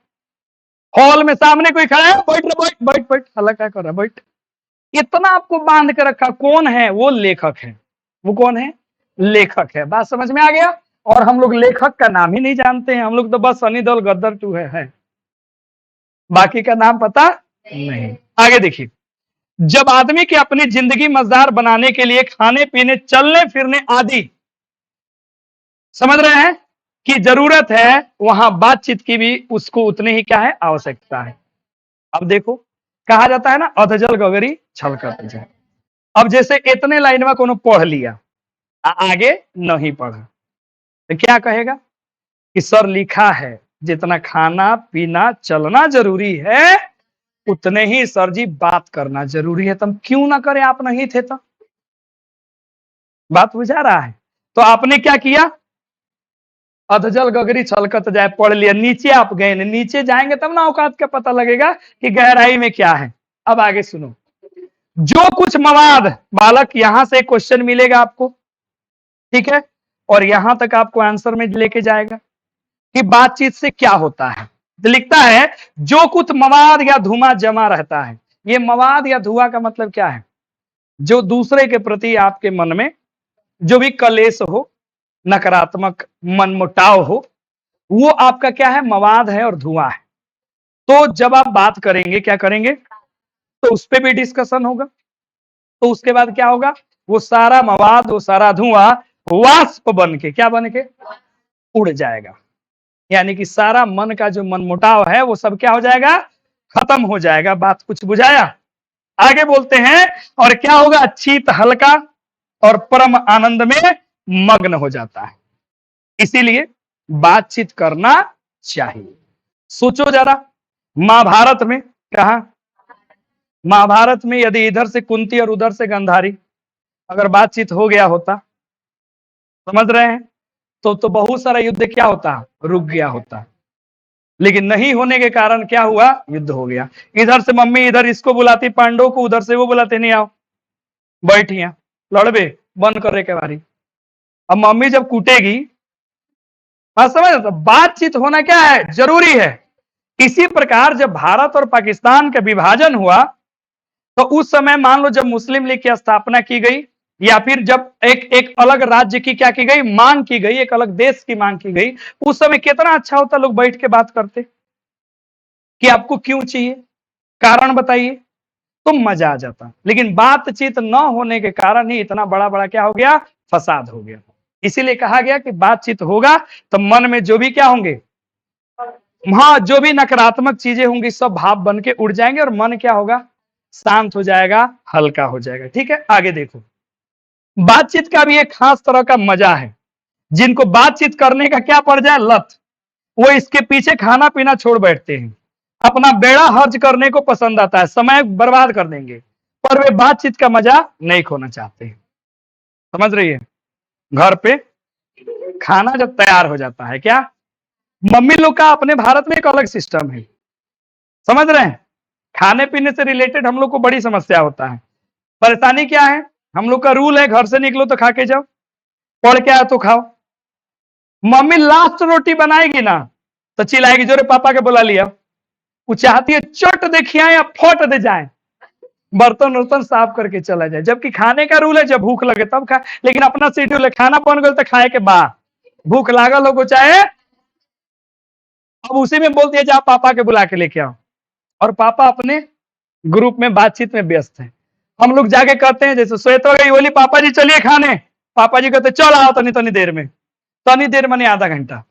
हॉल में सामने कोई खड़ा है, बैठ रहा, बैठ बैठ बैठ, हल्ला क्या कर रहा, बैठ। इतना आपको बांध के रखा, कौन है वो, लेखक है। वो कौन है, लेखक है। बात समझ में आ गया। और हम लोग लेखक का नाम ही नहीं जानते हैं, हम लोग तो बस सनी देओल गद्दर 2 है, बाकी का नाम पता नहीं। आगे देखिए, जब आदमी की अपनी जिंदगी मजेदार बनाने के लिए खाने पीने चलने फिरने आदि, समझ रहे हैं, कि जरूरत है, वहां बातचीत की भी उसको उतनी ही क्या है आवश्यकता है। अब देखो कहा जाता है ना, अधजल गगरी छलकत जाए। अब जैसे इतने लाइन में कोनो पढ़ लिया, आगे नहीं पढ़ा, तो क्या कहेगा कि सर लिखा है जितना खाना पीना चलना जरूरी है उतने ही सर जी बात करना जरूरी है, तुम क्यों ना करे, आप नहीं थे तो। बात बुझा रहा है। तो आपने क्या किया, अधजल गगरी छलकत जाए पढ़ लिया, नीचे आप गए, नीचे जाएंगे तब ना औकात का पता लगेगा कि गहराई में क्या है। अब आगे सुनो, जो कुछ मवाद, बालक यहां से क्वेश्चन मिलेगा आपको, ठीक है, और यहां तक आपको आंसर में लेके जाएगा कि बातचीत से क्या होता है। तो लिखता है जो कुछ मवाद या धुआं जमा रहता है। ये मवाद या धुआं का मतलब क्या है, जो दूसरे के प्रति आपके मन में जो भी कलेश हो, नकारात्मक मनमुटाव हो, वो आपका क्या है, मवाद है और धुआं है। तो जब आप बात करेंगे क्या करेंगे, तो उस पर भी डिस्कशन होगा। तो उसके बाद क्या होगा, वो सारा मवाद, वो सारा धुआं वाष्प बन के, क्या बन के, उड़ जाएगा। यानी कि सारा मन का जो मनमुटाव है वो सब क्या हो जाएगा, खत्म हो जाएगा। बात कुछ बुझाया। आगे बोलते हैं, और क्या होगा, चित्त हल्का और परम आनंद में मग्न हो जाता है। इसीलिए बातचीत करना चाहिए। सोचो जरा, महाभारत में, कहा, महाभारत में यदि इधर से कुंती और उधर से गांधारी अगर बातचीत हो गया होता, समझ रहे हैं, तो बहुत सारा युद्ध क्या होता, रुक गया होता। लेकिन नहीं होने के कारण क्या हुआ, युद्ध हो गया। इधर से मम्मी इधर इसको बुलाती पांडव को, उधर से वो बुलाते नहीं आओ, बैठिया लड़बे, बंद करे के बारी। अब मम्मी जब कूटेगी, बात समझ, तो बातचीत होना क्या है, जरूरी है। इसी प्रकार जब भारत और पाकिस्तान का विभाजन हुआ, तो उस समय मान लो जब मुस्लिम लीग की स्थापना की गई, या फिर जब एक एक अलग राज्य की क्या की गई, मांग की गई, एक अलग देश की मांग की गई, उस समय कितना अच्छा होता, लोग बैठ के बात करते कि आपको क्यों चाहिए, कारण बताइए, तो मजा आ जाता। लेकिन बातचीत न होने के कारण ही इतना बड़ा बड़ा क्या हो गया, फसाद हो गया। इसीलिए कहा गया कि बातचीत होगा तो मन में जो भी क्या होंगे, हाँ, जो भी नकारात्मक चीजें होंगी सब भाव बन के उड़ जाएंगे और मन क्या होगा, शांत हो जाएगा, हल्का हो जाएगा। ठीक है, आगे देखो, बातचीत का भी एक खास तरह का मजा है। जिनको बातचीत करने का क्या पड़ जाए, लत, वो इसके पीछे खाना पीना छोड़ बैठते हैं, अपना बेड़ा हर्ज करने को पसंद आता है, समय बर्बाद कर देंगे, पर वे बातचीत का मजा नहीं खोना चाहते हैं। समझ रही है, घर पे खाना जब तैयार हो जाता है, क्या, मम्मी लोग का अपने भारत में एक अलग सिस्टम है, समझ रहे हैं, खाने पीने से रिलेटेड हम लोग को बड़ी समस्या होता है। परेशानी क्या है, हम लोग का रूल है घर से निकलो तो खा के जाओ, पढ़ के आया तो खाओ। मम्मी लास्ट रोटी बनाएगी ना तो चिल्लाएगी, जोरे पापा के बुला लिया। वो चाहती है चट दे खियाए या फट दे जाए, बर्तन वर्तन साफ करके चला जाए। जबकि खाने का रूल है जब भूख लगे तब खाए, लेकिन अपना शेड्यूल है, खाना बन गया तो खाए के बाद, भूख लागल हो को चाहे, अब उसी में बोलती है जा पापा के बुला के लेके आओ, और पापा अपने ग्रुप में बातचीत में व्यस्त है। हम लोग जाके कहते हैं, जैसे श्वेत हो गई, बोली पापा जी चलिए खाने, पापा जी कहते चल आओ तनी तनी देर में, तनी देर माने आधा घंटा।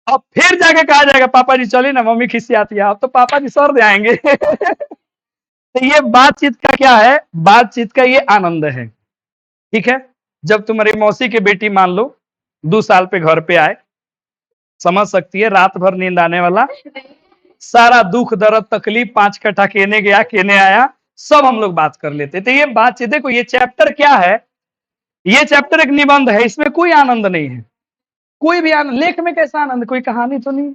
अब फिर जाके कहा जाएगा पापा जी चलिए ना, मम्मी खिसियाती है, अब तो पापा जी सर दे आएंगे तो ये बातचीत का क्या है, बातचीत का ये आनंद है। ठीक है, जब तुम्हारी मौसी की बेटी मान लो 2 साल पे घर पे आए, समझ सकती है, रात भर नींद आने वाला, सारा दुख दर्द तकलीफ 5 कट्ठा केने गया केने आया, सब हम लोग बात कर लेते। तो ये बातचीत, देखो ये चैप्टर क्या है, ये चैप्टर एक निबंध है, इसमें कोई आनंद नहीं है, कोई भी आनंद, लेख में कैसा आनंद, कोई कहानी तो नहीं,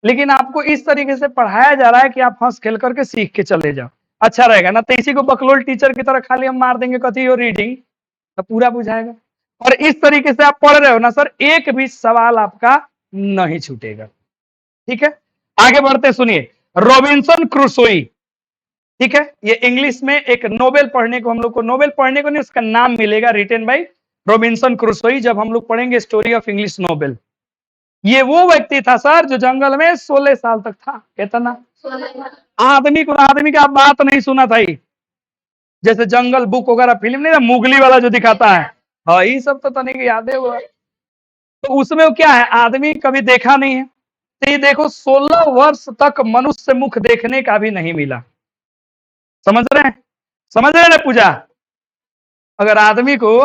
लेकिन आपको इस तरीके से पढ़ाया जा रहा है कि आप हंस खेल करके सीख के चले जाओ, अच्छा रहेगा ना। तो इसी को बकलोल टीचर की तरह खाली हम मार देंगे कथी और रीडिंग, तो पूरा बुझाएगा। और इस तरीके से आप पढ़ रहे हो ना सर, एक भी सवाल आपका नहीं छूटेगा। ठीक है, आगे बढ़ते सुनिए, रॉबिन्सन क्रूसोई। ठीक है, ये इंग्लिश में एक नोवेल पढ़ने को, हम लोग को नोवेल पढ़ने को नहीं, उसका नाम मिलेगा, रिटेन बाय रॉबिन्सन क्रूसोई, जब हम लोग पढ़ेंगे स्टोरी ऑफ इंग्लिश नोवेल। ये वो व्यक्ति था सर जो जंगल में 16 साल तक था। कितना आदमी को, आदमी का बात नहीं सुना था ही, जैसे जंगल बुक वगैरह फिल्म नहीं ना, मुगली वाला जो दिखाता है, हाँ ये सब तो तनिक याद है वो। तो उसमें वो क्या है, आदमी कभी देखा नहीं है, तो ये देखो 16 वर्ष तक मनुष्य मुख देखने का भी नहीं मिला। समझ रहे हैं, समझ रहे हैं ना पूजा। अगर आदमी को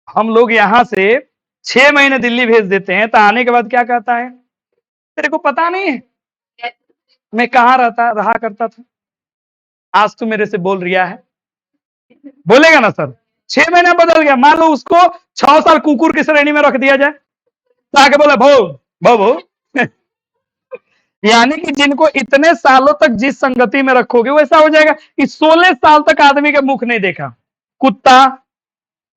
हम लोग यहाँ से 6 महीने दिल्ली भेज देते हैं, तो आने के बाद क्या कहता है, तेरे को पता नहीं है मैं कहाँ रहा करता था, आज तू मेरे से बोल रिया है, बोलेगा ना सर। 6 महीना बदल गया, मान लो उसको 6 साल कुकुर की श्रेणी में रख दिया जाए, तो आके बोला भो भो भो यानी कि जिनको इतने सालों तक जिस संगति में रखोगे वैसा हो जाएगा। इस 16 साल तक आदमी का मुख नहीं देखा, कुत्ता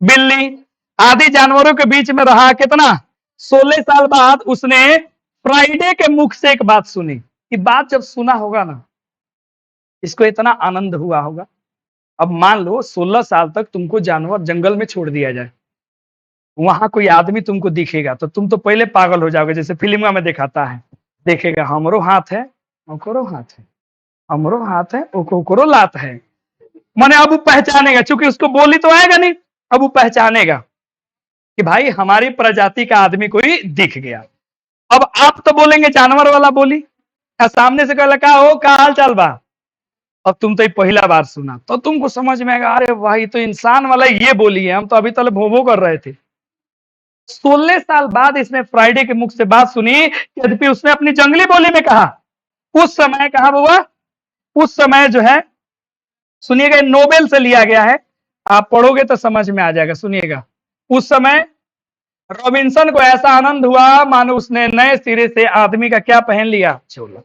बिल्ली आदि जानवरों के बीच में रहा, कितना 16 साल बाद उसने फ्राइडे के मुख से एक बात सुनी। कि बात जब सुना होगा ना, इसको इतना आनंद हुआ होगा। अब मान लो 16 साल तक तुमको जानवर जंगल में छोड़ दिया जाए, वहां कोई आदमी तुमको दिखेगा तो तुम तो पहले पागल हो जाओगे, जैसे फिल्म में दिखाता है, देखेगा हमरो हाथ है ओकरो हाथ है, हमरो हाथ है ओकरो लात है। माने अब वो पहचानेगा, चूंकि उसको बोली तो आएगा नहीं, अब वो पहचानेगा कि भाई हमारी प्रजाति का आदमी कोई दिख गया। अब आप तो बोलेंगे जानवर वाला बोली, या सामने से कहला का हो का हाल चाल बा, अब तुम तो पहला बार सुना तो तुमको समझ में आएगा, अरे भाई तो इंसान वाला ये बोली है, हम तो अभी तक भोभो कर रहे थे। 16 साल बाद इसने फ्राइडे के मुख से बात सुनी, यद्यपि उसने अपनी जंगली बोली में कहा। उस समय कहा बुआ, उस समय जो है, सुनिएगा नोबेल से लिया गया है, आप पढ़ोगे तो समझ में आ जाएगा, सुनिएगा। उस समय रॉबिन्सन को ऐसा आनंद हुआ मानो उसने नए सिरे से आदमी का क्या पहन लिया, चोला।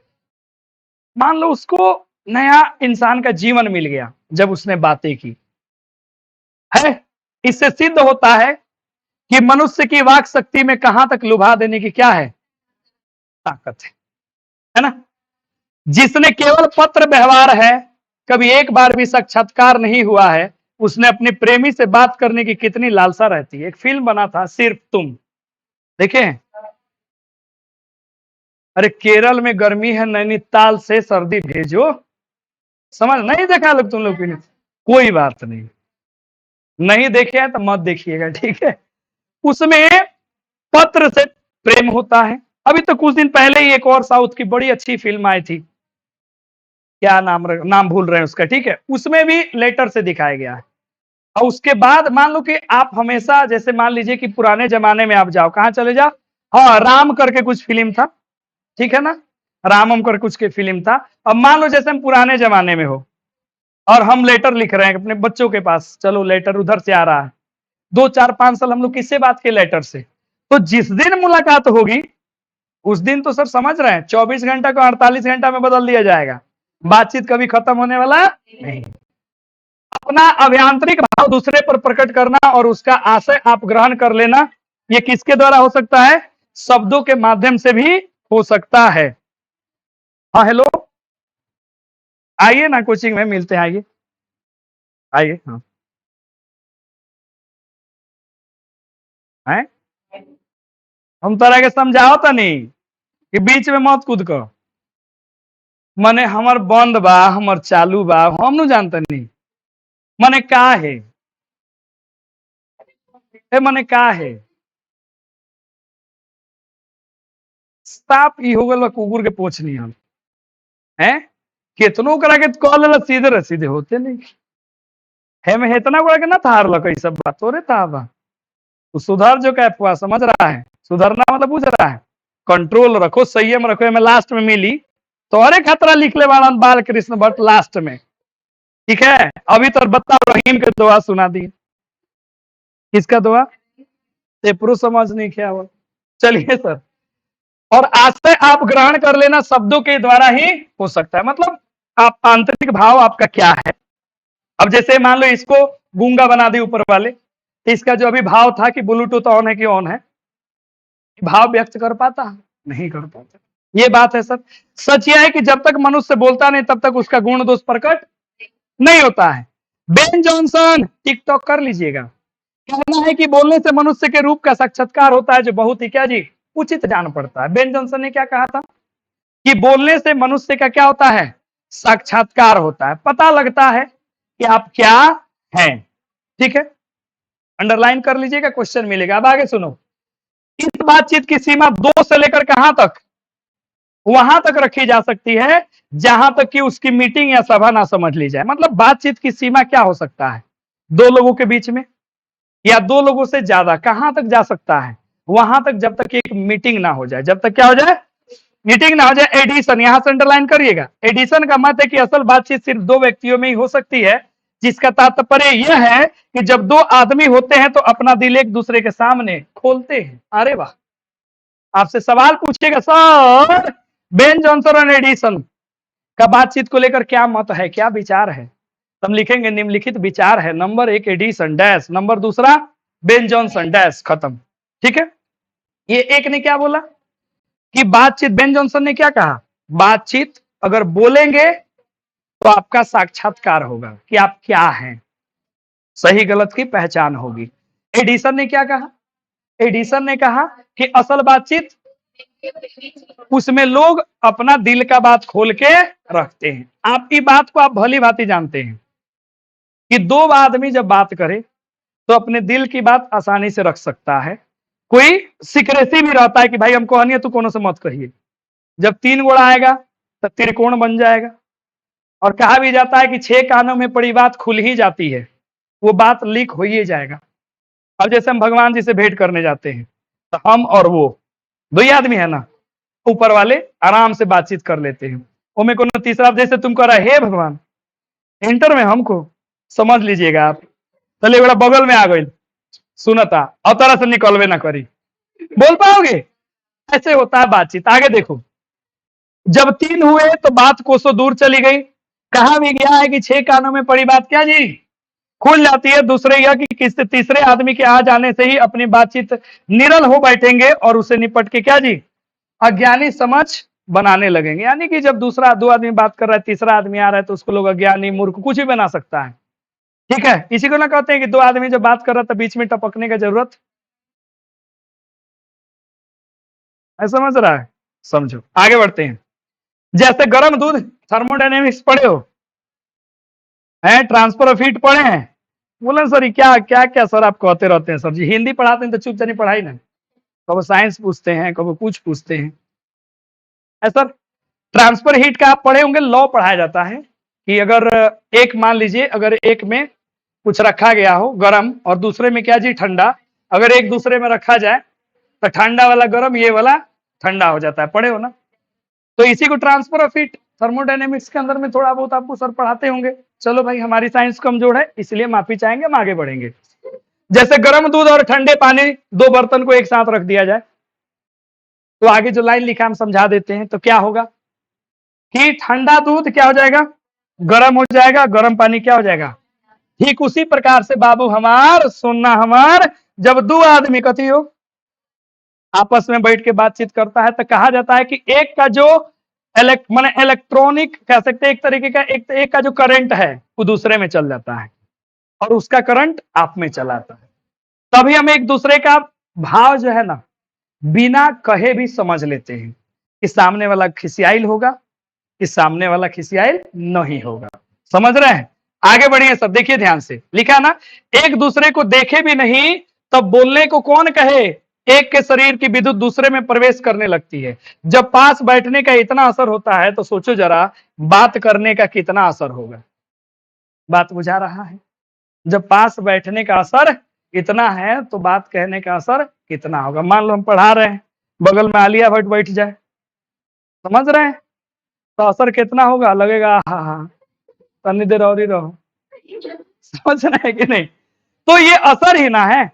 मान लो उसको नया इंसान का जीवन मिल गया जब उसने बातें की है। इससे सिद्ध होता है कि मनुष्य की वाक शक्ति में कहां तक लुभा देने की क्या है, ताकत है ना। जिसने केवल पत्र व्यवहार है, कभी एक बार भी साक्षात्कार नहीं हुआ है, उसने अपने प्रेमी से बात करने की कितनी लालसा रहती है। एक फिल्म बना था सिर्फ तुम, देखे। अरे केरल में गर्मी है, नैनीताल से सर्दी भेजो, समझ नहीं देखा लोग तुम लोग, कोई बात नहीं, नहीं देखे हैं तो मत देखिएगा, ठीक है। उसमें पत्र से प्रेम होता है। अभी तो कुछ दिन पहले ही एक और साउथ की बड़ी अच्छी फिल्म आई थी, क्या नाम भूल रहे हैं उसका, ठीक है, उसमें भी लेटर से दिखाया गया है। और उसके बाद मान लो कि आप हमेशा, जैसे मान लीजिए कि पुराने जमाने में आप जाओ, कहां चले जाओ, हाँ राम करके कुछ फिल्म था, ठीक है ना, रामम कर कुछ के फिल्म था। अब मान लो जैसे हम पुराने जमाने में हो और हम लेटर लिख रहे हैं अपने बच्चों के पास, चलो लेटर उधर से आ रहा है, 2 4 5 साल हम लोग किससे बात किए, लेटर से। तो जिस दिन मुलाकात होगी उस दिन तो सर समझ रहे हैं 24 घंटा को 48 घंटा में बदल दिया जाएगा, बातचीत कभी खत्म होने वाला नहीं। अपना अभियांत्रिक भाव दूसरे पर प्रकट करना और उसका आशय आप ग्रहण कर लेना, ये किसके द्वारा हो सकता है, शब्दों के माध्यम से भी हो सकता है। हाँ हेलो, आइए ना कोचिंग में मिलते हैं, आइए आइए। हाँ हैं, हम तरह के समझाओ तो नहीं कि बीच में मत कूद कर, मने हमर बंद बा हमर चालू बा, हम न जानते नहीं मने का है, ए मने का है। साफ ई हो गल बा कुकुर के पोछनी हम हैं, कितनों करा के कॉल सीधे रसीदे होते नहीं है में इतना बड़ा के ना थार लग सब बात तोरे था तो सुधार जो क्या समझ रहा है सुधरना मतलब बुझ रहा है कंट्रोल रखो संयम रखो मैं लास्ट में मिली तो अरे खतरा लिख ले बाल बाल कृष्ण भट्ट लास्ट में ठीक है अभी तो बताओ रहीम के दुआ सुना दी किसका दुआ ये पुरुष समझ नहीं किया हुआ चलिए सर और आशय आप ग्रहण कर लेना शब्दों के द्वारा ही हो सकता है मतलब आप आंतरिक भाव आपका क्या है अब जैसे मान लो इसको गूंगा बना दी ऊपर वाले तो इसका जो अभी भाव था कि ब्लूटूथ ऑन है कि ऑन है भाव व्यक्त कर पाता नहीं कर पाता ये बात है सर सच यह है कि जब तक मनुष्य बोलता नहीं तब तक उसका गुण दोष प्रकट नहीं होता है बेन जॉनसन टिकटॉक कर लीजिएगा कहना है कि बोलने से मनुष्य के रूप का साक्षात्कार होता है जो बहुत ही क्या जी उचित जान पड़ता है बेन जॉनसन ने क्या कहा था कि बोलने से मनुष्य का क्या होता है साक्षात्कार होता है पता लगता है कि आप क्या हैं ठीक है अंडरलाइन कर लीजिएगा क्वेश्चन मिलेगा अब आगे सुनो इस बातचीत की सीमा 2 से लेकर कहां तक वहां तक रखी जा सकती है जहां तक कि उसकी मीटिंग या सभा ना समझ ली जाए मतलब बातचीत की सीमा क्या हो सकता है 2 लोगों के बीच में या 2 लोगों से ज्यादा कहां तक जा सकता है वहां तक जब तक एक मीटिंग ना हो जाए जब तक क्या हो जाए मीटिंग ना हो जाए एडिशन यहां से अंडरलाइन करिएगा एडिशन का मत है कि असल बातचीत सिर्फ 2 व्यक्तियों में ही हो सकती है जिसका तात्पर्य यह है कि जब 2 आदमी होते हैं तो अपना दिल एक दूसरे के सामने खोलते हैं अरे वाह आपसे सवाल पूछेगा सर बेन जॉनसन और एडिसन का बातचीत को लेकर क्या मत है क्या विचार है हम लिखेंगे निम्नलिखित विचार है number 1 Edison dash number 2 Ben Jonson dash खत्म ठीक है ये एक ने क्या बोला कि बातचीत बेन जॉनसन ने क्या कहा बातचीत अगर बोलेंगे तो आपका साक्षात्कार होगा कि आप क्या हैं सही गलत की पहचान होगी एडिसन ने क्या कहा एडिसन ने कहा कि असल बातचीत उसमें लोग अपना दिल का बात खोल के रखते हैं आपकी बात को आप भली भांति जानते हैं कि 2 आदमी जब बात करे तो अपने दिल की बात आसानी से रख सकता है कोई सिक्रेसी भी रहता है कि भाई हमको हनिया तू कोनो से मत कहिए जब 3 गोड़ा आएगा तो त्रिकोण बन जाएगा और कहा भी जाता है कि 6 कानों में पड़ी बात खुल ही जाती है वो बात लीक हो ही जाएगा अब जैसे हम भगवान जी से भेंट करने जाते हैं तो हम और वो 2 ही आदमी है ना ऊपर वाले आराम से बातचीत कर लेते हैं वो में कोनो तीसरा जैसे तुम कह रहा हे भगवान इंटर में हमको समझ लीजिएगा आप चलिए बड़ा बगल में आ गई सुनता और तरह से निकलवे ना करी बोल पाओगे ऐसे होता है बातचीत आगे देखो जब 3 हुए तो बात कोसों दूर चली गई कहा भी गया है कि 6 कानों में पड़ी बात क्या जी खुल जाती है दूसरे यह कि किसी तीसरे आदमी के आ जाने से ही अपनी बातचीत निरल हो बैठेंगे और उसे निपट के क्या जी अज्ञानी समझ बनाने लगेंगे यानी कि जब दूसरा 2 आदमी बात कर रहा है तीसरा आदमी आ रहा है तो उसको लोग अज्ञानी मूर्ख कुछ भी बना सकता है ठीक है इसी को ना कहते हैं कि 2 आदमी जब बात कर रहा था बीच में टपकने का जरूरत है समझ रहा है समझो आगे बढ़ते हैं जैसे गर्म दूध थर्मोडायनेमिक्स पढ़े हो हैं ट्रांसफर ऑफ हीट पढ़े हैं बोले सर क्या क्या क्या सर आप कहते रहते हैं सर जी हिंदी पढ़ाते हैं तो चुप चानी पढ़ाई ना कब साइंस पूछते हैं कब कुछ पूछते हैं ऐसा ट्रांसफर हीट का आप पढ़े होंगे लॉ पढ़ाया जाता है कि अगर एक मान लीजिए अगर एक में कुछ रखा गया हो गर्म और दूसरे में क्या जी ठंडा अगर एक दूसरे में रखा जाए तो ठंडा वाला गर्म ये वाला ठंडा हो जाता है पढ़े हो ना तो इसी को ट्रांसफर ऑफ हीट थर्मोडायनेमिक्स के अंदर में थोड़ा बहुत आपको सर पढ़ाते होंगे चलो भाई हमारी साइंस कमजोर है इसलिए माफी चाहेंगे हम आगे बढ़ेंगे जैसे गर्म दूध और ठंडे पानी 2 बर्तन को एक साथ रख दिया जाए तो आगे जो लाइन लिखा हम समझा देते हैं तो क्या होगा कि ठंडा दूध क्या हो जाएगा गर्म हो जाएगा गर्म पानी क्या हो जाएगा ठीक उसी प्रकार से बाबू हमार सुनना हमार जब 2 आदमी कथी हो आपस में बैठ के बातचीत करता है तो कहा जाता है कि एक का जो माने इलेक्ट्रॉनिक कह सकते हैं एक तरीके का एक का जो करंट है वो दूसरे में चल जाता है और उसका करंट आप में चलाता है तभी हम एक दूसरे का भाव जो है ना बिना कहे भी समझ लेते हैं कि सामने वाला खिसियाइल होगा कि सामने वाला खिसियाइल नहीं होगा समझ रहे हैं आगे बढ़िए सब देखिए ध्यान से लिखा ना एक दूसरे को देखे भी नहीं तब बोलने को कौन कहे एक के शरीर की विद्युत दूसरे में प्रवेश करने लगती है। जब पास बैठने का इतना असर होता है तो सोचो जरा बात करने का कितना असर होगा। बात बुझा रहा है? जब पास बैठने का असर इतना है तो बात कहने का असर कितना होगा। मान लो हम पढ़ा रहे हैं, बगल में आलिया भट्ट बैठ जाए, समझ रहे हैं, तो असर कितना होगा, लगेगा हाँ हाँ तनी देर और ही रहो। समझ रहे हैं कि नहीं? तो ये असर ही ना है।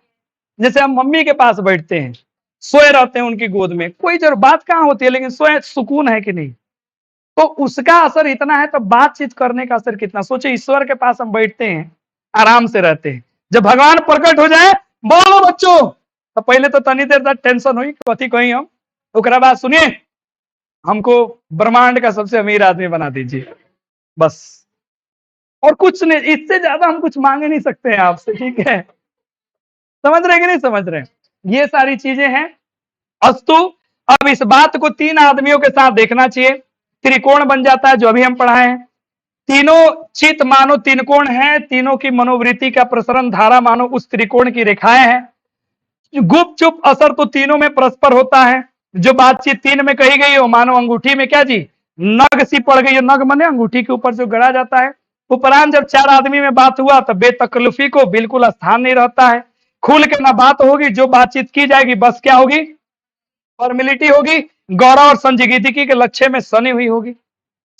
जैसे हम मम्मी के पास बैठते हैं, सोए रहते हैं उनकी गोद में, कोई जरूर बात कहाँ होती है, लेकिन सोए सुकून है कि नहीं? तो उसका असर इतना है, तो बातचीत करने का असर कितना। सोचे ईश्वर के पास हम बैठते हैं, आराम से रहते हैं, जब भगवान प्रकट हो जाए, बोलो बच्चों, तो पहले तो तनी देर तक टेंशन हुई कथी कहीं हम, उसके बाद सुनिए हमको ब्रह्मांड का सबसे अमीर आदमी बना दीजिए, बस। और कुछ नहीं, इससे ज्यादा हम कुछ मांगे नहीं सकते हैं आपसे, ठीक है? समझ रहे कि नहीं समझ रहे? ये सारी चीजें हैं। अस्तु, अब इस बात को तीन आदमियों के साथ देखना चाहिए। त्रिकोण बन जाता है जो अभी हम पढ़ाए हैं। तीनों चित मानो तीन कोण है, तीनों की मनोवृत्ति का प्रसरण धारा मानो उस त्रिकोण की रेखाएं हैं। गुप्त चुप असर तो तीनों में परस्पर होता है। जो बातचीत तीन में कही गई हो मानो अंगूठी में क्या जी, नग सी पड़ गई है। नग मने अंगूठी के ऊपर जो गड़ा जाता है। उपरांत जब चार आदमी में बात हुआ तो बेतकल्लुफी को बिल्कुल स्थान नहीं रहता है। खुल के ना बात होगी, जो बातचीत की जाएगी बस क्या होगी, फॉर्मेलिटी होगी। गौरव और संजीदगी के लक्ष्य में सनी हुई होगी।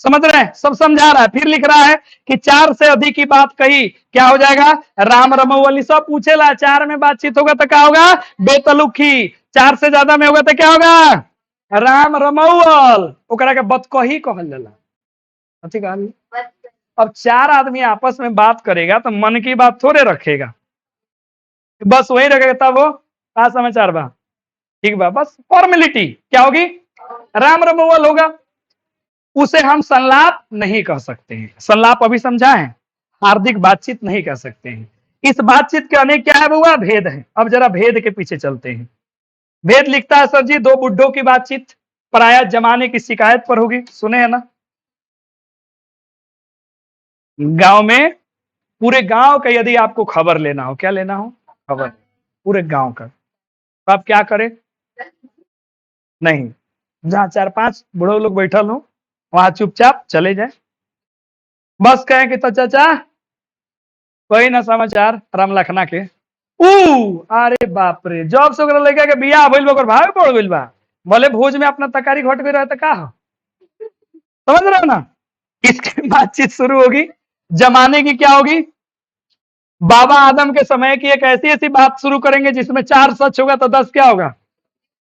समझ रहे हैं? सब समझा रहा है। फिर लिख रहा है कि चार से अधिक की बात कही क्या हो जाएगा, राम रमऊ वाली। सब पूछेला चार में बातचीत होगा तो क्या होगा, बेतलुखी। चार से ज्यादा में होगा तो क्या होगा, राम रमऊल। ओकरा के बतकही कहल जाला। ठीक है। अब चार आदमी आपस में बात करेगा तो मन की बात थोड़े रखेगा, बस वही रखेगा। तब वो का समाचार बा, ठीक बा, बस फॉर्मेलिटी क्या होगी, राम रमऊल होगा। उसे हम संलाप नहीं कह सकते हैं। संलाप अभी समझा है, हार्दिक बातचीत नहीं कह सकते हैं। इस बातचीत के अनेक क्या है बुआ, भेद है। अब जरा भेद के पीछे चलते हैं। भेद लिखता है सर जी, दो बुड्ढों की बातचीत पराया जमाने की शिकायत पर होगी, सुने हैं ना? गांव में पूरे गांव का यदि आपको खबर लेना हो, क्या लेना हो, खबर पूरे गांव का, तो आप क्या करें, नहीं, जहां चार पांच बूढ़े लोग बैठल हो वहां चुपचाप चले जाए, बस कहें कि तो चाचा कोई ना समाचार राम लखना के। अरे बाप रे, जॉब से लेके के बियाह भइल बा, भाव पड़ गइल बा, भले भोज में अपना तकारी घट गई रहे तो का हो? समझ रहे हो ना? इसकी बातचीत शुरू होगी। जमाने की क्या होगी, बाबा आदम के समय की एक ऐसी ऐसी बात शुरू करेंगे जिसमें चार सच होगा तो 10 क्या होगा।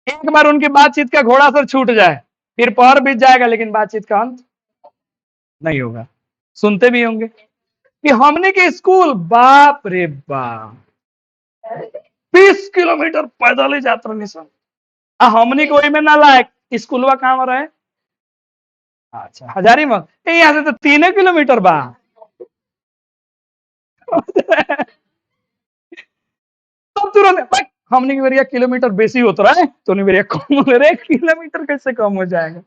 एक बार उनकी बातचीत का घोड़ा सर छूट जाए फिर पहर बीत जाएगा, लेकिन बातचीत का अंत नहीं होगा। सुनते भी होंगे कि हमने के स्कूल, बाप रे बाप, 20 किलोमीटर पैदल ही जाता नहीं सर। हमने को में ना लायक स्कूलवा कहाँ रहे, अच्छा हजारी में, यहाँ से तो 3 किलोमीटर बा। तब तुरंत हमने की बेरिया किलोमीटर बेसी होता रहा है तो नहीं बेरिया कम हो रहा है, किलोमीटर कैसे कम हो जाएगा,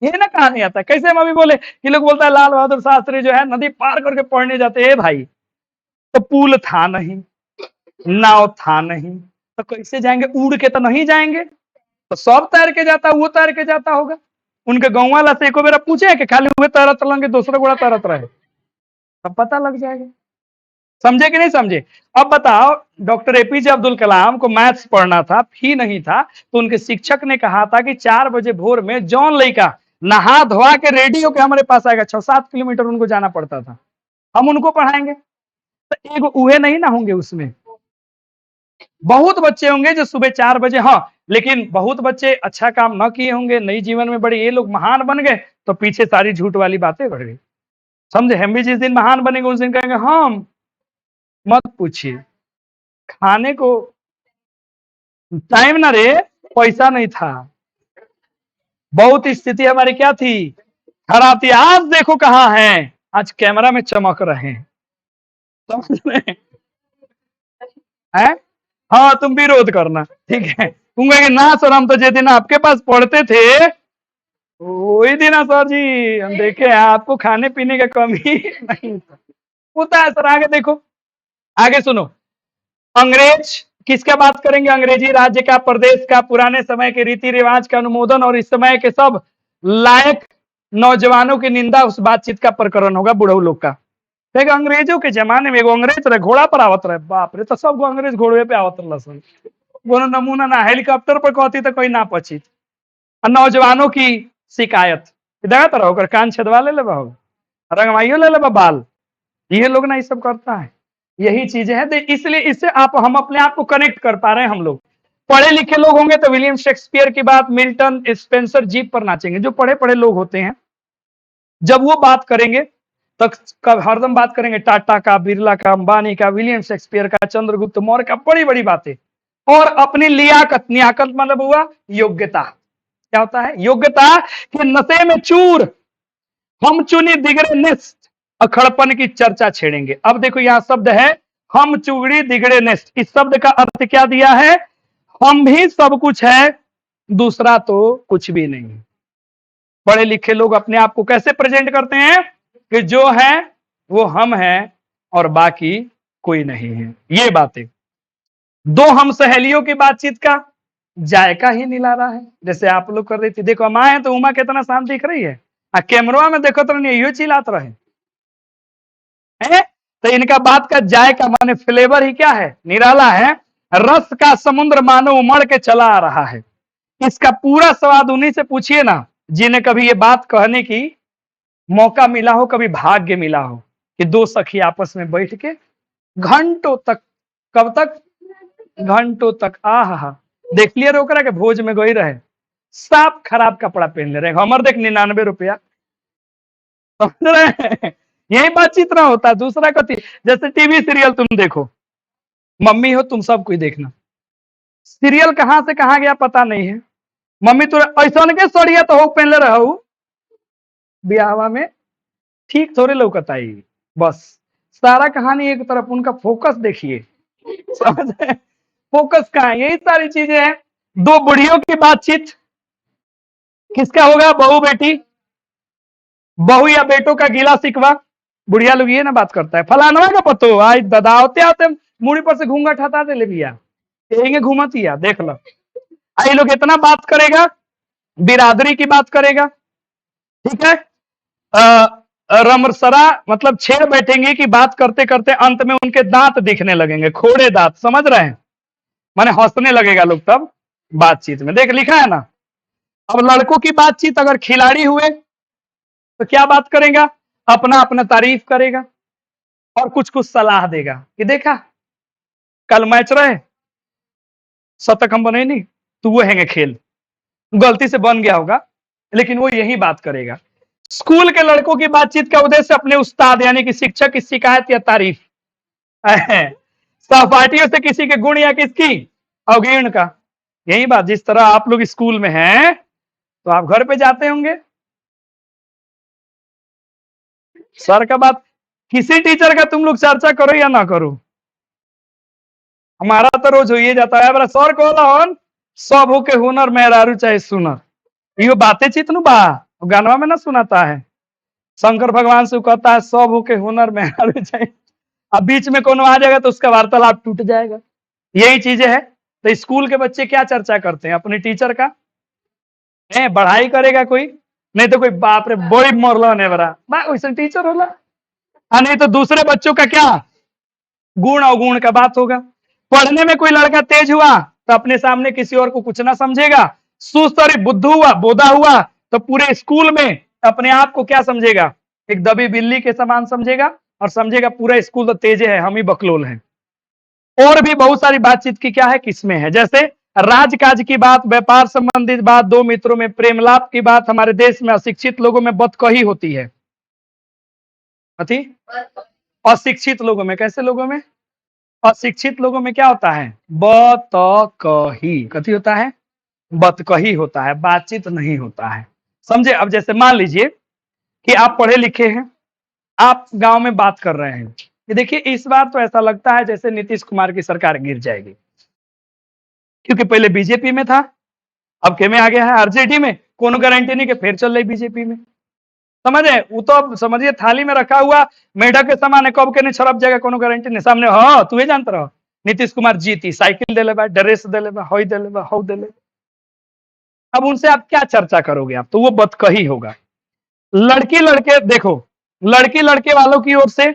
ये ना कहा नहीं आता। कैसे हम अभी बोले कि लोग बोलता है लाल बहादुर शास्त्री जो है नदी पार करके पढ़ने जाते हैं भाई, तो पुल था नहीं, नाव था नहीं, तो कैसे जाएंगे, उड़ के तो नहीं जाएंगे, तो सब तैर के जाता, वो तैर के जाता होगा। उनके गाँव वाला से एको बेरा पूछे कि खाली हुए तैरत लेंगे दूसरा गोड़ा तैरत रहे, तब पता लग जाएगा। समझे कि नहीं समझे? अब बताओ, डॉक्टर एपीजे अब्दुल कलाम को मैथ्स पढ़ना था, फी नहीं था, तो उनके शिक्षक ने कहा था कि 4 बजे भोर में जॉन लड़का नहा धोआ के रेडी होकर हमारे पास आएगा। 6-7 किलोमीटर उनको जाना पड़ता था, हम उनको पढ़ाएंगे, तो एक उहे नहीं ना होंगे उसमें। बहुत बच्चे होंगे जो सुबह 4 बजे, हाँ, लेकिन बहुत बच्चे अच्छा काम न किए होंगे, नई जीवन में बड़े ये लोग महान बन गए, तो पीछे सारी झूठ वाली बातें बढ़ गई। समझे? हम भी जिस दिन महान बनेंगे उस दिन कहेंगे हम, मत पूछिए, खाने को टाइम ना रे, पैसा नहीं था, बहुत स्थिति हमारी क्या थी, खराब थी। आज देखो कहाँ है, आज कैमरा में चमक रहे हैं, समझ रहे हैं? हाँ, तुम विरोध करना, ठीक है, तुम कहेंगे ना सर हम तो जिस दिन आपके पास पढ़ते थे वही दिन ना सर जी हम देखे आपको खाने पीने का कमी नहीं था, होता है सर। आगे देखो, आगे सुनो। अंग्रेज किसका बात करेंगे? अंग्रेजी राज्य का, प्रदेश का, पुराने समय के रीति रिवाज का अनुमोदन और इस समय के सब लायक नौजवानों की निंदा उस बातचीत का प्रकरण होगा बुढ़ऊ लोग का। देख अंग्रेजों के जमाने में एगो अंग्रेज रहे, घोड़ा पर आवत रहे, बाप रे, तो सब अंग्रेज घोड़े पे आवत रहे, कोनो नमूना ना, हेलीकॉप्टर पर कहती तो कोई ना पची। नौजवानों की शिकायत देखा तो रहो, कान छेदवा ले बहो, रंगवाइयो ले बाल, ये लोग ना ये सब करता है, यही चीजें हैं। इसलिए इससे आप हम अपने आप को कनेक्ट कर पा रहे हैं। हम लोग पढ़े लिखे लोग होंगे तो विलियम शेक्सपियर की बात, मिल्टन स्पेंसर जीप पर नाचेंगे। जो पढ़े पढ़े लोग होते हैं जब वो बात करेंगे तो हरदम बात करेंगे टाटा का, बिरला का, अंबानी का, विलियम शेक्सपियर का, चंद्रगुप्त मौर्य का, बड़ी बड़ी बातें। और अपनी लियाकत, नियाकत मतलब हुआ योग्यता। क्या होता है? योग्यता कि नशे में चूर हम चुनी दिगड़े नेस्ट अखड़पन की चर्चा छेड़ेंगे। अब देखो यहां शब्द है हम चुगड़ी दिगड़े नेस्ट। इस शब्द का अर्थ क्या दिया है? हम भी सब कुछ है, दूसरा तो कुछ भी नहीं। पढ़े लिखे लोग अपने आप को कैसे प्रेजेंट करते हैं कि जो है वो हम हैं और बाकी कोई नहीं है। ये बातें दो हम सहेलियों की बातचीत का जायका ही निराला है। जैसे आप लोग कर रही थी, देखो हम आए तो उमा कितना शांत दिख रही है, कैमरा में देखो तो नहीं यो चिल्लात रहे हैं। तो इनका बात का जायका माने फ्लेवर ही क्या है? निराला है। रस का समुद्र मानो उमड़ के चला आ रहा है। इसका पूरा स्वाद उन्हीं से पूछिए ना जिन्हें कभी ये बात कहने की मौका मिला हो, कभी भाग्य मिला हो कि दो सखी आपस में बैठ के घंटों तक, कब तक? घंटों तक। आहा, देख लिया रोकरा के भोज में गई रहे, साफ खराब कपड़ा पहन ले रहे, हमर देख 99 रुपया, समझ रहे हैं? यही बातचीत ना होता। दूसरा कथी, जैसे टीवी सीरियल तुम देखो, मम्मी हो तुम सब कोई देखना, सीरियल कहां से कहां गया पता नहीं है। मम्मी तो ऐसा के सड़िया तो हो पहले रहो ब्याहवा में, ठीक थोड़े लौकत आई। बस सारा कहानी एक तरफ, उनका फोकस देखिए, समझ रहे? फोकस कहाँ है? यही सारी चीजें हैं। दो बुढ़ियों की बातचीत, किसका होगा? बहू बेटी, बहू या बेटों का गिला शिकवा। बुढ़िया लोग ये ना बात करता है, फलानवा का पतो आज दादा होते आते मुड़ी पर से घूंघट हटा दे ले भैया, यही घूमतिया देख लो। आई लोग इतना बात करेगा, बिरादरी की बात करेगा, ठीक है। रमसरा मतलब छेड़ बैठेंगे कि बात करते करते अंत में उनके दांत दिखने लगेंगे, खोड़े दांत, समझ रहे हैं? माने हंसने लगेगा लोग तब बातचीत में। देख लिखा है ना। अब लड़कों की बातचीत, अगर खिलाड़ी हुए तो क्या बात करेगा? अपना अपना तारीफ करेगा और कुछ कुछ सलाह देगा कि देखा कल मैच रहे, शतक हम बने नहीं, तू वो हैंगे खेल, गलती से बन गया होगा, लेकिन वो यही बात करेगा। स्कूल के लड़कों की बातचीत का उद्देश्य अपने उस्ताद यानी कि शिक्षक की शिकायत या तारीफ, सहपाठियों से किसी के गुण या किसकी अवगुण का। यही बात, जिस तरह आप लोग स्कूल में हैं तो आप घर पे जाते होंगे, सर का बात, किसी टीचर का तुम लोग चर्चा करो या ना करो, हमारा तो रोज हो ही जाता है। सर को सब हो के हुनर मेहरारू चाहे सुनर, यो बातें चितनु बा गानवा में ना सुनाता है, शंकर भगवान से कहता है सब हो के हुनर मेहरारू चाहे, अब बीच में कोनो आ जाएगा तो उसका वार्तालाप टूट जाएगा। यही चीजें है। तो स्कूल के बच्चे क्या चर्चा करते हैं? अपने टीचर का, बढ़ाई करेगा कोई, नहीं तो कोई बाप रे बड़ी मरलो ने बरा वैसे टीचर होला, नहीं तो दूसरे बच्चों का क्या गुण अवगुण का बात होगा। पढ़ने में कोई लड़का तेज हुआ तो अपने सामने किसी और को कुछ ना समझेगा, सुस्त और बुद्धू हुआ, बोधा हुआ तो पूरे स्कूल में अपने आप को क्या समझेगा? एक दबी बिल्ली के समान समझेगा और समझेगा पूरा स्कूल तो तेजे है, हम ही बकलोल हैं। और भी बहुत सारी बातचीत की क्या है, किसमें है, जैसे राजकाज की बात, व्यापार संबंधित बात, दो मित्रों में प्रेमलाप की बात। हमारे देश में अशिक्षित लोगों में बतकही होती है, अति अशिक्षित लोगों में, कैसे लोगों में? अशिक्षित लोगों में क्या होता है? बतकही, कथी होता है? बतकही होता है, बातचीत नहीं होता है, समझे? अब जैसे मान लीजिए कि आप पढ़े लिखे हैं, आप गांव में बात कर रहे हैं कि देखिए इस बार तो ऐसा लगता है जैसे नीतीश कुमार की सरकार गिर जाएगी, क्योंकि पहले बीजेपी में था, अब के में आ गया है आरजेडी में, कोनो गारंटी नहीं कि फिर चल रही बीजेपी में, समझे? वो तो अब समझिए थाली में रखा हुआ मेढक के समान है, कब के नहीं छड़प जाएगा, कोनो गारंटी नहीं। सामने हाँ तू जानता रहो नीतीश कुमार जीती, साइकिल दे ले, ड्रेस दे ले, हई दे ले, हौ दे ले। अब उनसे आप क्या चर्चा करोगे? आप तो वो बतकही होगा। लड़की लड़के देखो, लड़की लड़के वालों की ओर से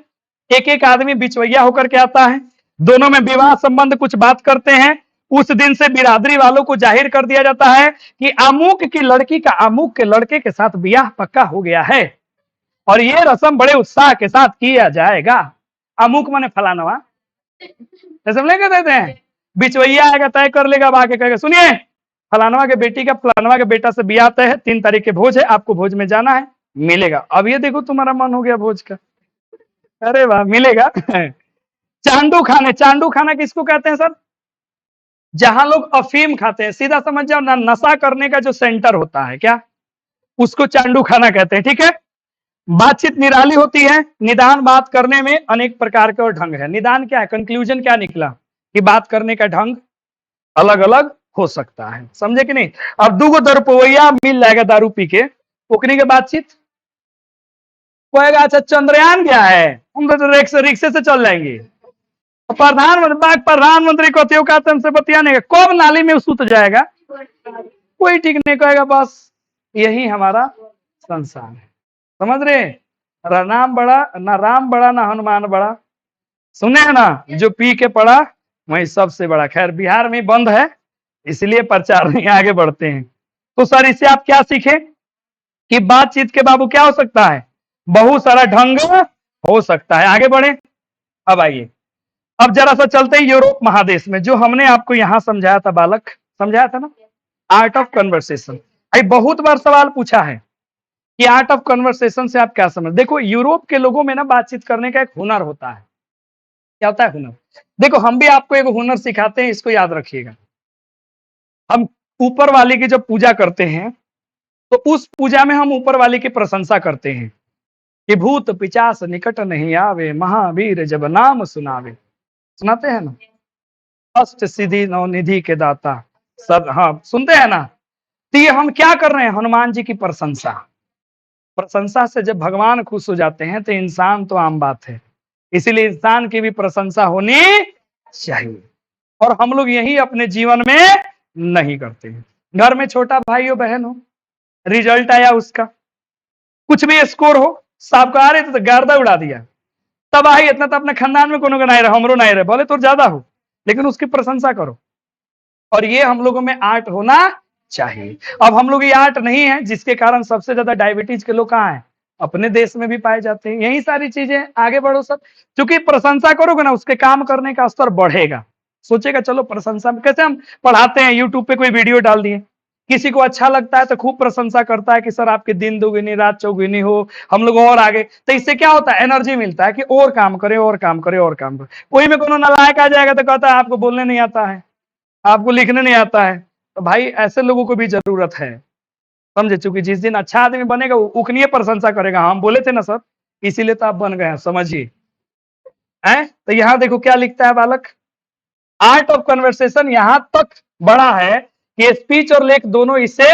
एक एक आदमी बिचवैया होकर के आता है, दोनों में विवाह संबंध कुछ बात करते हैं। उस दिन से बिरादरी वालों को जाहिर कर दिया जाता है कि अमुक की लड़की का अमुक के लड़के के साथ ब्याह पक्का हो गया है और ये रस्म बड़े उत्साह के साथ किया जाएगा। अमुक माने फलानवा, रस्म लेके देते हैं। बिचवैया आएगा, तय कर लेगा, अब आके कहेगा सुनिए फलानवा के बेटी का फलानवा के बेटा से ब्याह तय है, 3 तारीख के भोज है, आपको भोज में जाना है, मिलेगा। अब ये देखो तुम्हारा मन हो गया भोज का, अरे वाह मिलेगा। चांडू खाने, चांडू खाना किसको कहते हैं सर? जहां लोग अफीम खाते हैं, सीधा समझ जाओ ना, नशा करने का जो सेंटर होता है क्या, उसको चांडू खाना कहते हैं। ठीक है, बातचीत निराली होती है, निदान बात करने में अनेक प्रकार के और ढंग है। निदान क्या है, कंक्लूजन क्या निकला कि बात करने का ढंग अलग अलग हो सकता है, समझे कि नहीं? अब दूगो दरपवैया मिल जाएगा दारू पी के, ओकनी के बातचीत कहेगा अच्छा चंद्रयान क्या है, हम तो रिक्शे से चल जाएंगे। प्रधानमंत्री को हमसे बतियाने का, कब नाली में सुत जाएगा, कोई ठीक नहीं कहेगा। बस यही हमारा संसार है, समझ रहे? नाम बड़ा ना, राम बड़ा ना हनुमान बड़ा, सुने है ना, जो पी के पड़ा वही सबसे बड़ा। खैर बिहार में बंद है इसलिए प्रचार नहीं, आगे बढ़ते हैं। तो सर इससे आप क्या सीखे कि बातचीत के बाबू क्या हो सकता है, बहुत सारा ढंग हो सकता है। आगे बढ़े, अब आइए, अब जरा सा चलते हैं यूरोप महादेश में, जो हमने आपको यहां समझाया था, बालक समझाया था ना, आर्ट ऑफ कन्वर्सेशन। भाई बहुत बार सवाल पूछा है कि आर्ट ऑफ कन्वर्सेशन से आप क्या समझ। देखो यूरोप के लोगों में ना बातचीत करने का एक हुनर होता है। क्या होता है हुनर? देखो हम भी आपको एक हुनर सिखाते हैं, इसको याद रखिएगा। हम ऊपर वाले की जब पूजा करते हैं तो उस पूजा में हम ऊपर वाले की प्रशंसा करते हैं कि भूत पिचास निकट नहीं आवे, महावीर जब नाम सुनावे, सुनाते हैं ना, अष्ट सिद्धि नवनिधि के दाता सब, हाँ सुनते हैं ना। तो ये हम क्या कर रहे हैं, हनुमान जी की प्रशंसा। प्रशंसा से जब भगवान खुश हो जाते हैं तो इंसान तो आम बात है, इसीलिए इंसान की भी प्रशंसा होनी चाहिए। और हम लोग यही अपने जीवन में नहीं करते हैं। घर में छोटा भाई हो बहन हो, रिजल्ट आया उसका, कुछ भी स्कोर हो, साहब का आ रहे थे तो गर्दा उड़ा दिया, तब आई इतना तो अपने खानदान में कोनो नहीं रहे, हमरो नहीं रहे, बोले तो ज्यादा हो, लेकिन उसकी प्रशंसा करो। और ये हम लोगों में आर्ट होना चाहिए। अब हम लोग ये आर्ट नहीं है, जिसके कारण सबसे ज्यादा डायबिटीज के लोग कहाँ हैं, अपने देश में भी पाए जाते हैं। यही सारी चीजें, आगे बढ़ो सब, क्योंकि प्रशंसा करोगे ना उसके काम करने का स्तर बढ़ेगा। सोचेगा चलो प्रशंसा में, कैसे हम पढ़ाते हैं, यूट्यूब पे कोई वीडियो डाल दिए, किसी को अच्छा लगता है तो खूब प्रशंसा करता है कि सर आपके दिन दुगनी रात चौगुनी हो, हम लोग और आगे। तो इससे क्या होता है, एनर्जी मिलता है कि और काम करे और काम करे और काम करे। कोई में कोनो नालायक आ जाएगा तो कहता है आपको बोलने नहीं आता है, आपको लिखने नहीं आता है। तो भाई ऐसे लोगों को भी जरूरत है, समझे? चूंकि जिस दिन अच्छा आदमी बनेगा उकनी प्रशंसा करेगा, हम बोले थे ना सर, इसीलिए तो आप बन गए, समझिए। तो यहाँ देखो क्या लिखता है बालक, आर्ट ऑफ कन्वर्सेशन यहां तक बड़ा है कि स्पीच और लेख दोनों इससे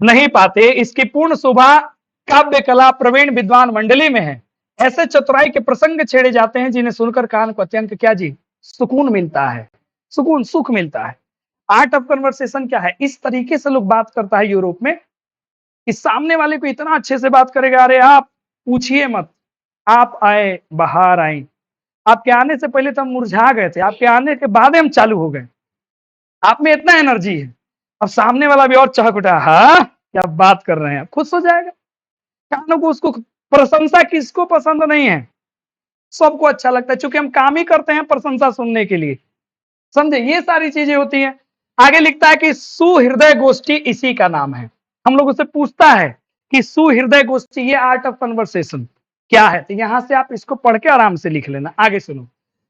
नहीं पाते। इसकी पूर्ण शोभा काव्य कला प्रवीण विद्वान मंडली में है। ऐसे चतुराई के प्रसंग छेड़े जाते हैं जिन्हें सुनकर कान को अत्यंत क्या जी, सुकून मिलता है, सुकून सुख मिलता है। आर्ट ऑफ कन्वर्सेशन क्या है, इस तरीके से लोग बात करता है यूरोप में कि सामने वाले को इतना अच्छे से बात करेगा, अरे आप पूछिए मत, आप आए बाहर आए, आपके आने से पहले तो हम मुरझा गए थे, आपके आने के बाद हम चालू हो गए, आप में इतना एनर्जी है। अब सामने वाला भी और चहक उठा, हाँ क्या बात कर रहे हैं, खुश हो जाएगा। कानों को, उसको प्रशंसा किसको पसंद नहीं है, सबको अच्छा लगता है, क्योंकि हम काम ही करते हैं प्रशंसा सुनने के लिए, समझे? ये सारी चीजें होती हैं। आगे लिखता है कि सुहृदय गोष्ठी इसी का नाम है। हम लोग उससे पूछता है कि सुहृदय गोष्ठी, ये आर्ट ऑफ कन्वर्सेशन क्या है, तो यहां से आप इसको पढ़ के आराम से लिख लेना। आगे सुनो,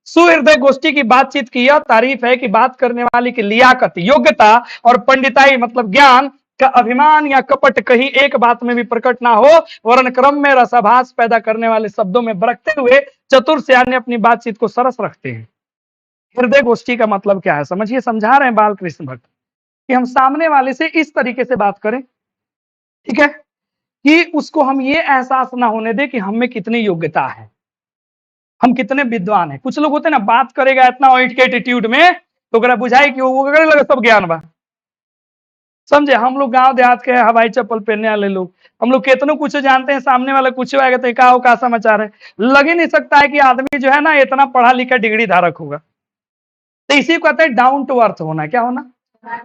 सुहृदय गोष्ठी की बातचीत की यह तारीफ है कि बात करने वाले की लियाकत, योग्यता और पंडिताई मतलब ज्ञान का अभिमान या कपट कहीं एक बात में भी प्रकट ना हो, वरन क्रम में रसाभास पैदा करने वाले शब्दों में बरकते हुए चतुर सियाने अपनी बातचीत को सरस रखते हैं। हृदय गोष्ठी का मतलब क्या है समझिए, समझा रहे हैं बालकृष्ण भट्ट कि हम सामने वाले से इस तरीके से बात करें, ठीक है, कि उसको हम ये एहसास ना होने दे कि हम में कितनी योग्यता है, हम कितने विद्वान हैं। कुछ लोग होते हैं ना, बात करेगा इतना ऑइट के एटीट्यूड में, तो अगर बुझाए कि वो करे लगे सब ज्ञान बा। समझे, हम लोग गांव देहात के हवाई चप्पल पहनने वाले लोग, हम लोग कितनों कुछ जानते हैं, सामने वाला कुछ आएगा तो का हो, का समाचार है, लग ही नहीं सकता है कि आदमी जो है ना इतना पढ़ा लिखा डिग्री धारक होगा। तो इसी को कहते हैं डाउन टू अर्थ होना। क्या होना?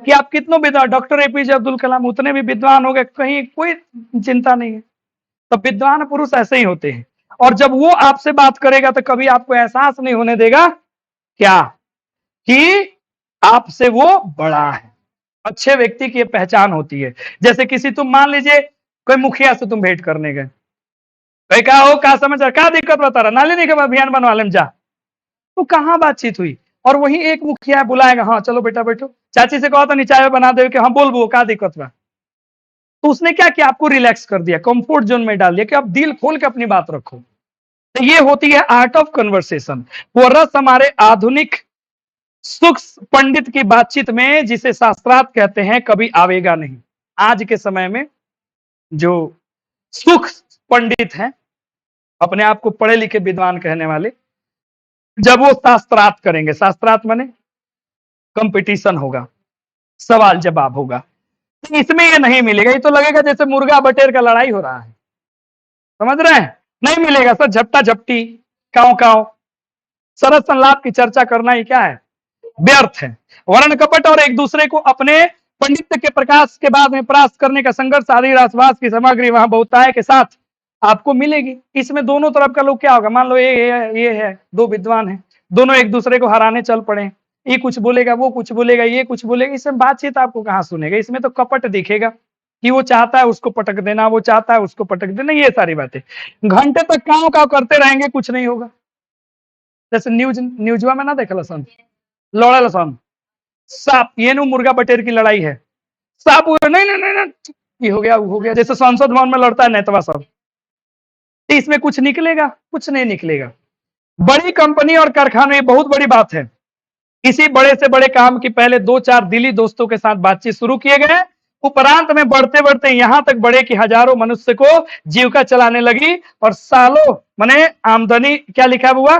कि आप कितनों विद्वान, डॉक्टर एपीजे अब्दुल कलाम उतने भी विद्वान हो गए, कहीं कोई चिंता नहीं है। तो विद्वान पुरुष ऐसे ही होते हैं। और जब वो आपसे बात करेगा तो कभी आपको एहसास नहीं होने देगा क्या कि आपसे वो बड़ा है। अच्छे व्यक्ति की पहचान होती है। जैसे किसी, तुम मान लीजिए कोई मुखिया से तुम भेंट करने गए, भाई क्या हो, क्या समाचार, क्या दिक्कत बता रहा, नाली निगम अभियान बनवा लें जा, तो कहां बातचीत हुई। और वही एक मुखिया बुलाएगा, हाँ चलो बेटा बैठो, चाची से कहो तो नहीं चाय बना दे, कि हाँ बोल वो क्या दिक्कत बा। तो उसने क्या किया, आपको रिलैक्स कर दिया, कंफर्ट जोन में डाल दिया कि आप दिल खोल के अपनी बात रखो। तो ये होती है आर्ट ऑफ कन्वर्सेशन। वो रस हमारे आधुनिक सुख पंडित की बातचीत में, जिसे शास्त्रार्थ कहते हैं, कभी आवेगा नहीं। आज के समय में जो सुख पंडित हैं, अपने आप को पढ़े लिखे विद्वान कहने वाले, जब वो शास्त्रार्थ करेंगे, शास्त्रार्थ माने कंपटीशन होगा, सवाल जवाब होगा, तो इसमें ये नहीं मिलेगा। ये तो लगेगा जैसे मुर्गा बटेर का लड़ाई हो रहा है, समझ रहे हैं? नहीं मिलेगा सर, झपटा झपटी, काव काव, सरस संलाप की चर्चा करना ही क्या है, व्यर्थ है। वर्ण कपट और एक दूसरे को अपने पंडित के प्रकाश के बाद में परास्त करने का संघर्ष आदि रासवास की सामग्री वहां बहुतायत के साथ आपको मिलेगी। इसमें दोनों तरफ का लोग क्या होगा, मान लो ये है, दो विद्वान हैं, दोनों एक दूसरे को हराने चल पड़े, ये कुछ बोलेगा, वो कुछ बोलेगा, ये कुछ बोलेगा, इसमें बातचीत आपको कहाँ सुनेगा। इसमें तो कपट दिखेगा कि वो चाहता है उसको पटक देना, वो चाहता है उसको पटक देना, ये सारी बातें। घंटे तक काव काव करते रहेंगे, कुछ नहीं होगा। जैसे न्यूजवा में ना देखा सन, लौड़ा सन साप, ये नो मुर्गा बटेर की लड़ाई है, साप नहीं नहीं नहीं नहीं, ये हो गया, वो हो गया, जैसे संसद भवन में लड़ता है नेतवा सब। इसमें कुछ निकलेगा? कुछ नहीं निकलेगा। बड़ी कंपनी और कारखाने, बहुत बड़ी बात है। किसी बड़े से बड़े काम की पहले 2-4 दिली दोस्तों के साथ बातचीत शुरू किए गए, उपरांत में बढ़ते बढ़ते यहां तक बढ़े कि हजारों मनुष्य को जीविका चलाने लगी, और सालों माने आमदनी, क्या लिखा हुआ,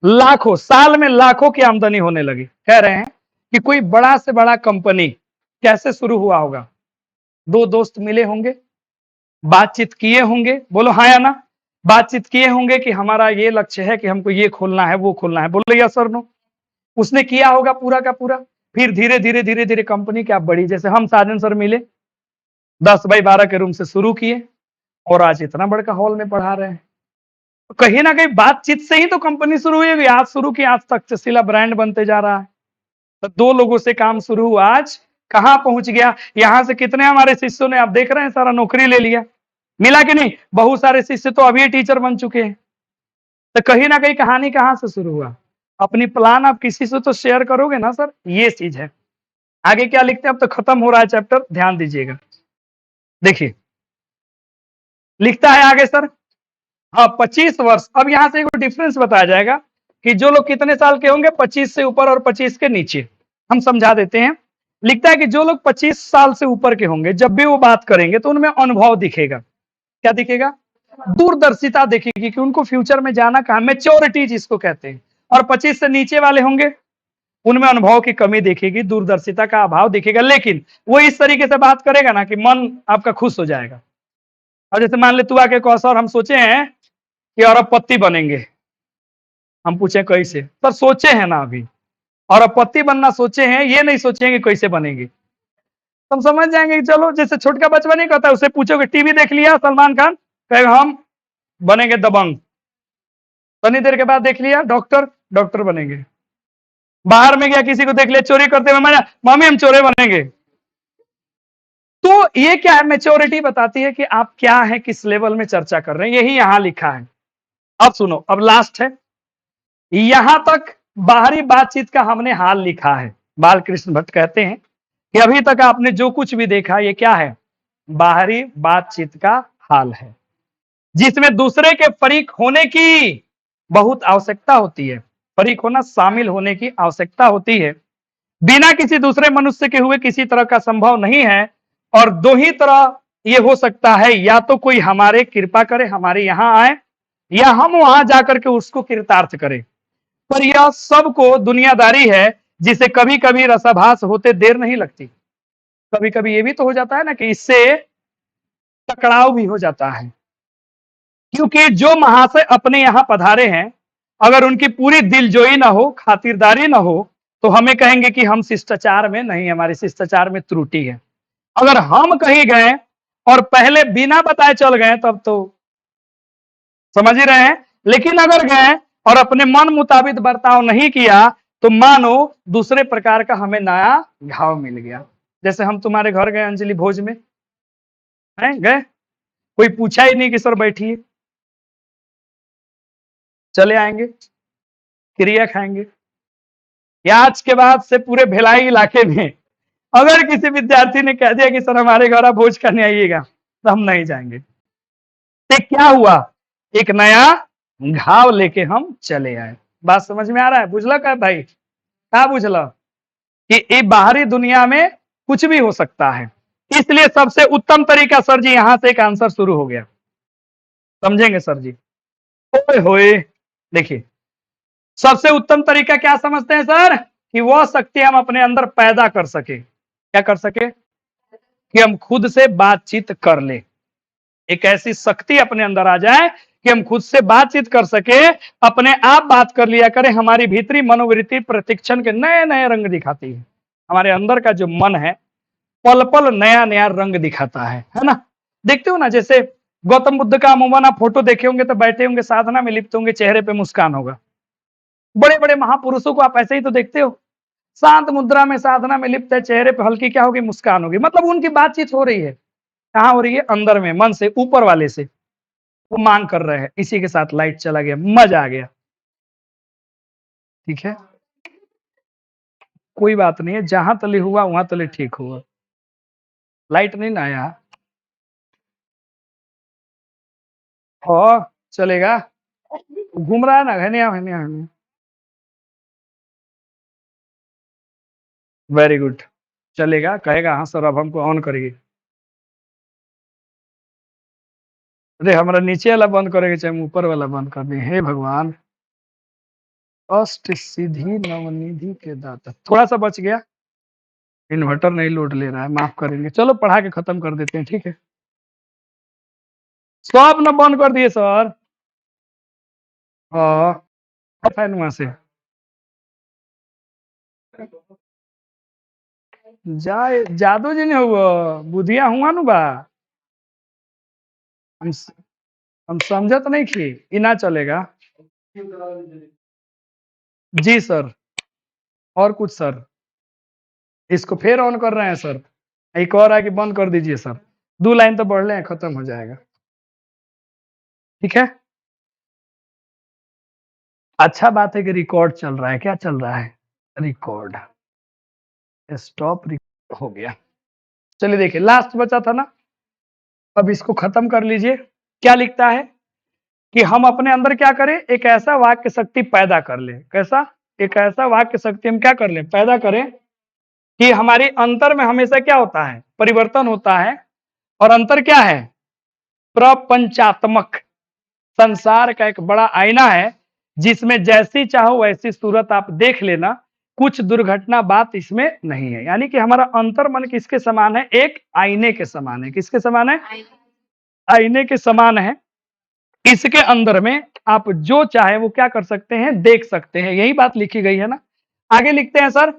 लाखों, साल में लाखों की आमदनी होने लगी। कह रहे हैं कि कोई बड़ा से बड़ा कंपनी कैसे शुरू हुआ होगा, दो दोस्त मिले होंगे, बातचीत किए होंगे, बोलो हाँ या ना, बातचीत किए होंगे कि हमारा ये लक्ष्य है कि हमको ये खोलना है, वो खोलना है, बोलो या सर नो। उसने किया होगा पूरा का पूरा, फिर धीरे धीरे धीरे धीरे कंपनी क्या बढ़ी। जैसे हम साजन सर मिले, 10x12 के रूम से शुरू किए और आज इतना बड़का हॉल में पढ़ा रहे हैं। कहीं ना कहीं बातचीत से ही तो कंपनी शुरू हुई, आज शुरू की, आज तक्षशिला ब्रांड बनते जा रहा है। तो 2 लोगों से काम शुरू हुआ, आज कहां पहुंच गया। यहां से कितने हमारे शिष्यों ने, आप देख रहे हैं, सारा नौकरी ले लिया, मिला कि नहीं। बहुत सारे शिष्य तो अभी टीचर बन चुके हैं। तो कहीं ना कहीं कहानी कहां से शुरू हुआ, अपनी प्लान आप किसी से तो शेयर करोगे ना सर, ये चीज है। आगे क्या लिखते हैं, अब तो खत्म हो रहा है चैप्टर, ध्यान दीजिएगा। देखिए लिखता है आगे सर, हाँ 25 वर्ष। अब यहां से एक डिफरेंस बताया जाएगा कि जो लोग कितने साल के होंगे, 25 से ऊपर और 25 के नीचे, हम समझा देते हैं। लिखता है कि जो लोग 25 साल से ऊपर के होंगे, जब भी वो बात करेंगे तो उनमें अनुभव दिखेगा। क्या दिखेगा? दूरदर्शिता दिखेगी कि उनको फ्यूचर में जाना कहां, मैच्योरिटी जिसको कहते हैं। और 25 से नीचे वाले होंगे, उनमें अनुभव की कमी दिखेगी, दूरदर्शिता का अभाव दिखेगा। लेकिन वो इस तरीके से बात करेगा ना कि मन आपका खुश हो जाएगा। और जैसे मान ले तू आके कहो सर हम सोचे हैं कि अरबपति बनेंगे, हम पूछे कैसे, सर सोचे हैं ना, अभी अरबपति बनना सोचे हैं, ये नहीं सोचे हैं कि कैसे बनेंगे। तुम समझ जाएंगे कि चलो, जैसे छोटका बचपन नहीं कहता, उसे पूछोगे टीवी देख लिया सलमान खान, कहेगा हम बनेंगे दबंग। थोड़ी देर के बाद देख लिया डॉक्टर, डॉक्टर बनेंगे। बाहर में गया, किसी को देख लिया चोरी करते हुए, मम्मी हम चोरे बनेंगे। तो ये क्या है, मैच्योरिटी बताती है कि आप क्या है, किस लेवल में चर्चा कर रहे हैं, यही यहां लिखा है। अब सुनो, अब लास्ट है, यहां तक बाहरी बातचीत का हमने हाल लिखा है। बालकृष्ण भट्ट कहते हैं कि अभी तक आपने जो कुछ भी देखा, ये क्या है, बाहरी बातचीत का हाल है, जिसमें दूसरे के फरीक होने की बहुत आवश्यकता होती है। फरीक होना, शामिल होने की आवश्यकता होती है। बिना किसी दूसरे मनुष्य के हुए किसी तरह का संभव नहीं है। और दो ही तरह ये हो सकता है, या तो कोई हमारे कृपा करे, हमारे यहां आए, या हम वहां जाकर के उसको कृतार्थ करें। पर यह सबको दुनियादारी है जिसे कभी कभी रसाभास होते देर नहीं लगती। कभी कभी ये भी तो हो जाता है ना कि इससे टकराव भी हो जाता है, क्योंकि जो महाशय अपने यहां पधारे हैं, अगर उनकी पूरी दिलजोई ना हो, खातिरदारी ना हो, तो हमें कहेंगे कि हम शिष्टाचार में नहीं, हमारे शिष्टाचार में त्रुटि है। अगर हम कहीं गए और पहले बिना बताए चल गए तब तो समझ ही रहे हैं। लेकिन अगर गए और अपने मन मुताबिक बर्ताव नहीं किया तो मानो दूसरे प्रकार का हमें नया घाव मिल गया। जैसे हम तुम्हारे घर गए अंजलि भोज में, हैं गए, कोई पूछा ही नहीं कि सर बैठिए, चले आएंगे, क्रिया खाएंगे। या आज के बाद से पूरे भिलाई इलाके में अगर किसी विद्यार्थी ने कह दिया कि सर हमारे घर आप भोज करने आइएगा, तो हम नहीं जाएंगे। तो क्या हुआ, एक नया घाव लेके हम चले आए। बात समझ में आ रहा है? बुझला का भाई? क्या बुझला कि ये बाहरी दुनिया में कुछ भी हो सकता है। इसलिए सबसे उत्तम तरीका सर जी, यहां से एक आंसर शुरू हो गया, समझेंगे सर जी? ओए होए, देखिए सबसे उत्तम तरीका क्या समझते हैं सर? कि वह शक्ति हम अपने अंदर पैदा कर सके। क्या कर सके? कि हम खुद से बातचीत कर ले, एक ऐसी शक्ति अपने अंदर आ जाए कि हम खुद से बातचीत कर सके, अपने आप बात कर लिया करें। हमारी भीतरी मनोवृत्ति प्रतिक्षण के नए नए रंग दिखाती है। हमारे अंदर का जो मन है पल पल नया नया रंग दिखाता है ना? देखते हो ना, जैसे गौतम बुद्ध का अमूमन आप फोटो देखे होंगे तो बैठे होंगे, साधना में लिप्त होंगे, चेहरे पे मुस्कान होगा। बड़े बड़े महापुरुषों को आप ऐसे ही तो देखते हो, शांत मुद्रा में साधना में लिप्त है, चेहरे पे हल्की क्या होगी, मुस्कान होगी। मतलब उनकी बातचीत हो रही है, कहाँ हो रही है? अंदर में, मन से, ऊपर वाले से वो मांग कर रहे हैं। इसी के साथ लाइट चला गया, मजा आ गया। ठीक है, कोई बात नहीं है, जहां तले हुआ वहां तले ठीक हुआ। लाइट नहीं ना आया हो, चलेगा, घूम रहा है ना, है वेरी गुड, चलेगा, कहेगा हाँ सर अब हमको ऑन करिए। अरे हमारा नीचे वाला बंद करेगा चाहे हम ऊपर वाला बंद कर दें? हे भगवान, अष्ट सिद्धि नवनिधि के दाता। थोड़ा सा बच गया, इन्वर्टर नहीं लोड ले रहा है, माफ करेंगे। चलो पढ़ा के खत्म कर देते हैं, ठीक है? सब न बंद कर दिए सर। हाँ, फैन वहां से जाए, जादू जी ने हुआ बुधिया हुआ नु बा। हम हम समझत नहीं थी, इना चलेगा। जी सर, और कुछ सर? इसको फिर ऑन कर रहे हैं सर, एक और है कि बंद कर दीजिए सर। 2 लाइन तो बढ़ ले, खत्म हो जाएगा। ठीक है, अच्छा बात है कि रिकॉर्ड चल रहा है। क्या चल रहा है? रिकॉर्ड। स्टॉप हो गया। चलिए देखिए, लास्ट बचा था ना, अब इसको खत्म कर लीजिए। क्या लिखता है कि हम अपने अंदर क्या करें, एक ऐसा वाक्य शक्ति पैदा कर ले। कैसा? एक ऐसा वाक्य शक्ति हम क्या कर ले, पैदा करें कि हमारी अंतर में हमेशा क्या होता है, परिवर्तन होता है। और अंतर क्या है? प्रपंचात्मक, संसार का एक बड़ा आईना है जिसमें जैसी चाहो वैसी सूरत आप देख लेना, कुछ दुर्घटना बात इसमें नहीं है। यानी कि हमारा अंतर मन किसके समान है? एक आईने के समान है। किसके समान है? आईने के समान है। इसके अंदर में आप जो चाहे वो क्या कर सकते हैं, देख सकते हैं। यही बात लिखी गई है ना। आगे लिखते हैं सर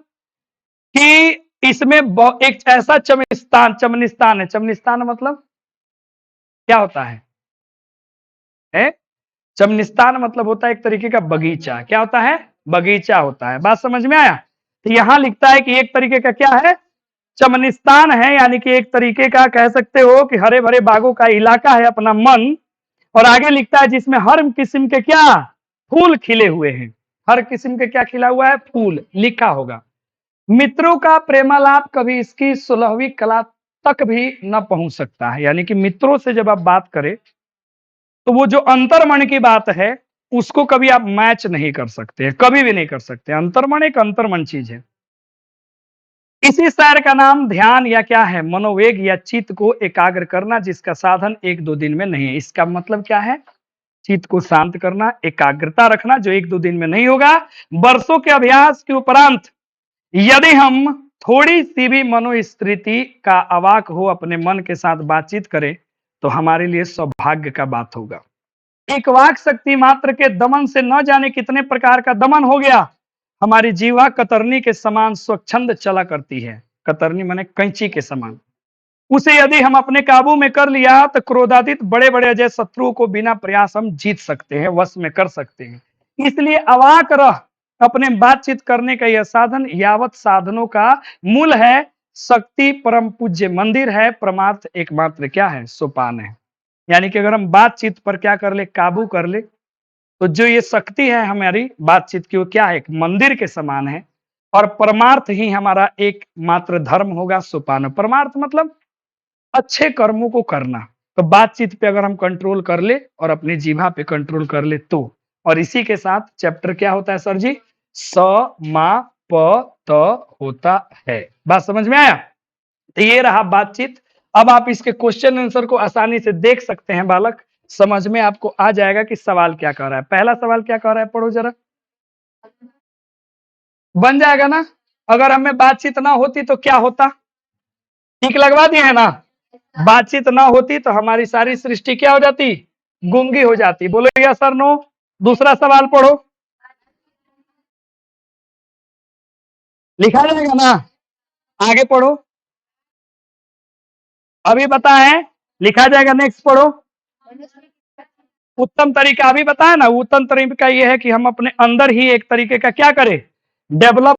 कि इसमें एक ऐसा चमनिस्तान, चमनिस्तान है। चमनिस्तान मतलब क्या होता है? चमनिस्तान मतलब होता है एक तरीके का बगीचा। क्या होता है? बगीचा होता है। बात समझ में आया? तो यहां लिखता है कि एक तरीके का क्या है, चमनिस्तान है, यानी कि एक तरीके का कह सकते हो कि हरे भरे बागों का इलाका है अपना मन। और आगे लिखता है जिसमें हर किस्म के क्या फूल खिले हुए हैं। हर किस्म के क्या खिला हुआ है? फूल लिखा होगा। मित्रों का प्रेमालाप कभी इसकी 16वीं कला तक भी न पहुंच सकता है। यानी कि मित्रों से जब आप बात करें तो वो जो अंतर्मन की बात है उसको कभी आप मैच नहीं कर सकते, कभी भी नहीं कर सकते। अंतर्मन एक अंतर्मन चीज है। इसी सैर का नाम ध्यान या क्या है, मनोवेग या चित्त को एकाग्र करना, जिसका साधन 1-2 दिन में नहीं है। इसका मतलब क्या है चित्त को शांत करना, एकाग्रता रखना, जो 1-2 दिन में नहीं होगा। वर्षों के अभ्यास के उपरांत यदि हम थोड़ी सी भी मनोस्थिति का अवाक हो अपने मन के साथ बातचीत करें, तो हमारे लिए सौभाग्य का बात होगा। एक वाक शक्ति मात्र के दमन से न जाने कितने प्रकार का दमन हो गया। हमारी जीवा कतरनी के समान स्वच्छंद चला करती है। कतरनी माने कैंची के समान। उसे यदि हम अपने काबू में कर लिया तो क्रोधातीत बड़े बड़े अजय शत्रुओं को बिना प्रयास हम जीत सकते हैं, वश में कर सकते हैं। इसलिए अवाक रह अपने बातचीत करने का यह साधन यावत साधनों का मूल है। शक्ति परम पूज्य मंदिर है, परमार्थ एकमात्र क्या है, सोपान है। यानी कि अगर हम बातचीत पर क्या कर ले, काबू कर ले, तो जो ये शक्ति है हमारी बातचीत की, वो क्या है, एक मंदिर के समान है। और परमार्थ ही हमारा एक मात्र धर्म होगा, सोपान। परमार्थ मतलब अच्छे कर्मों को करना। तो बातचीत पे अगर हम कंट्रोल कर ले और अपनी जीभा पे कंट्रोल कर ले तो। और इसी के साथ चैप्टर क्या होता है सर जी, स मा प त होता है। बात समझ में आया? तो ये रहा बातचीत। अब आप इसके क्वेश्चन आंसर को आसानी से देख सकते हैं बालक, समझ में आपको आ जाएगा कि सवाल क्या कह रहा है। पहला सवाल क्या कह रहा है, पढ़ो जरा। बन जाएगा ना? अगर हमें बातचीत ना होती तो क्या होता? ठीक लगवा दिए है ना? बातचीत ना होती तो हमारी सारी सृष्टि क्या हो जाती, गूंगी हो जाती। बोलो यस सर नो। दूसरा सवाल पढ़ो, लिखा जाएगा ना? आगे पढ़ो, अभी बताएं, लिखा जाएगा। नेक्स्ट पढ़ो। उत्तम तरीका अभी बताया ना, उत्तम तरीका यह है कि हम अपने अंदर ही एक तरीके का क्या करें, डेवलप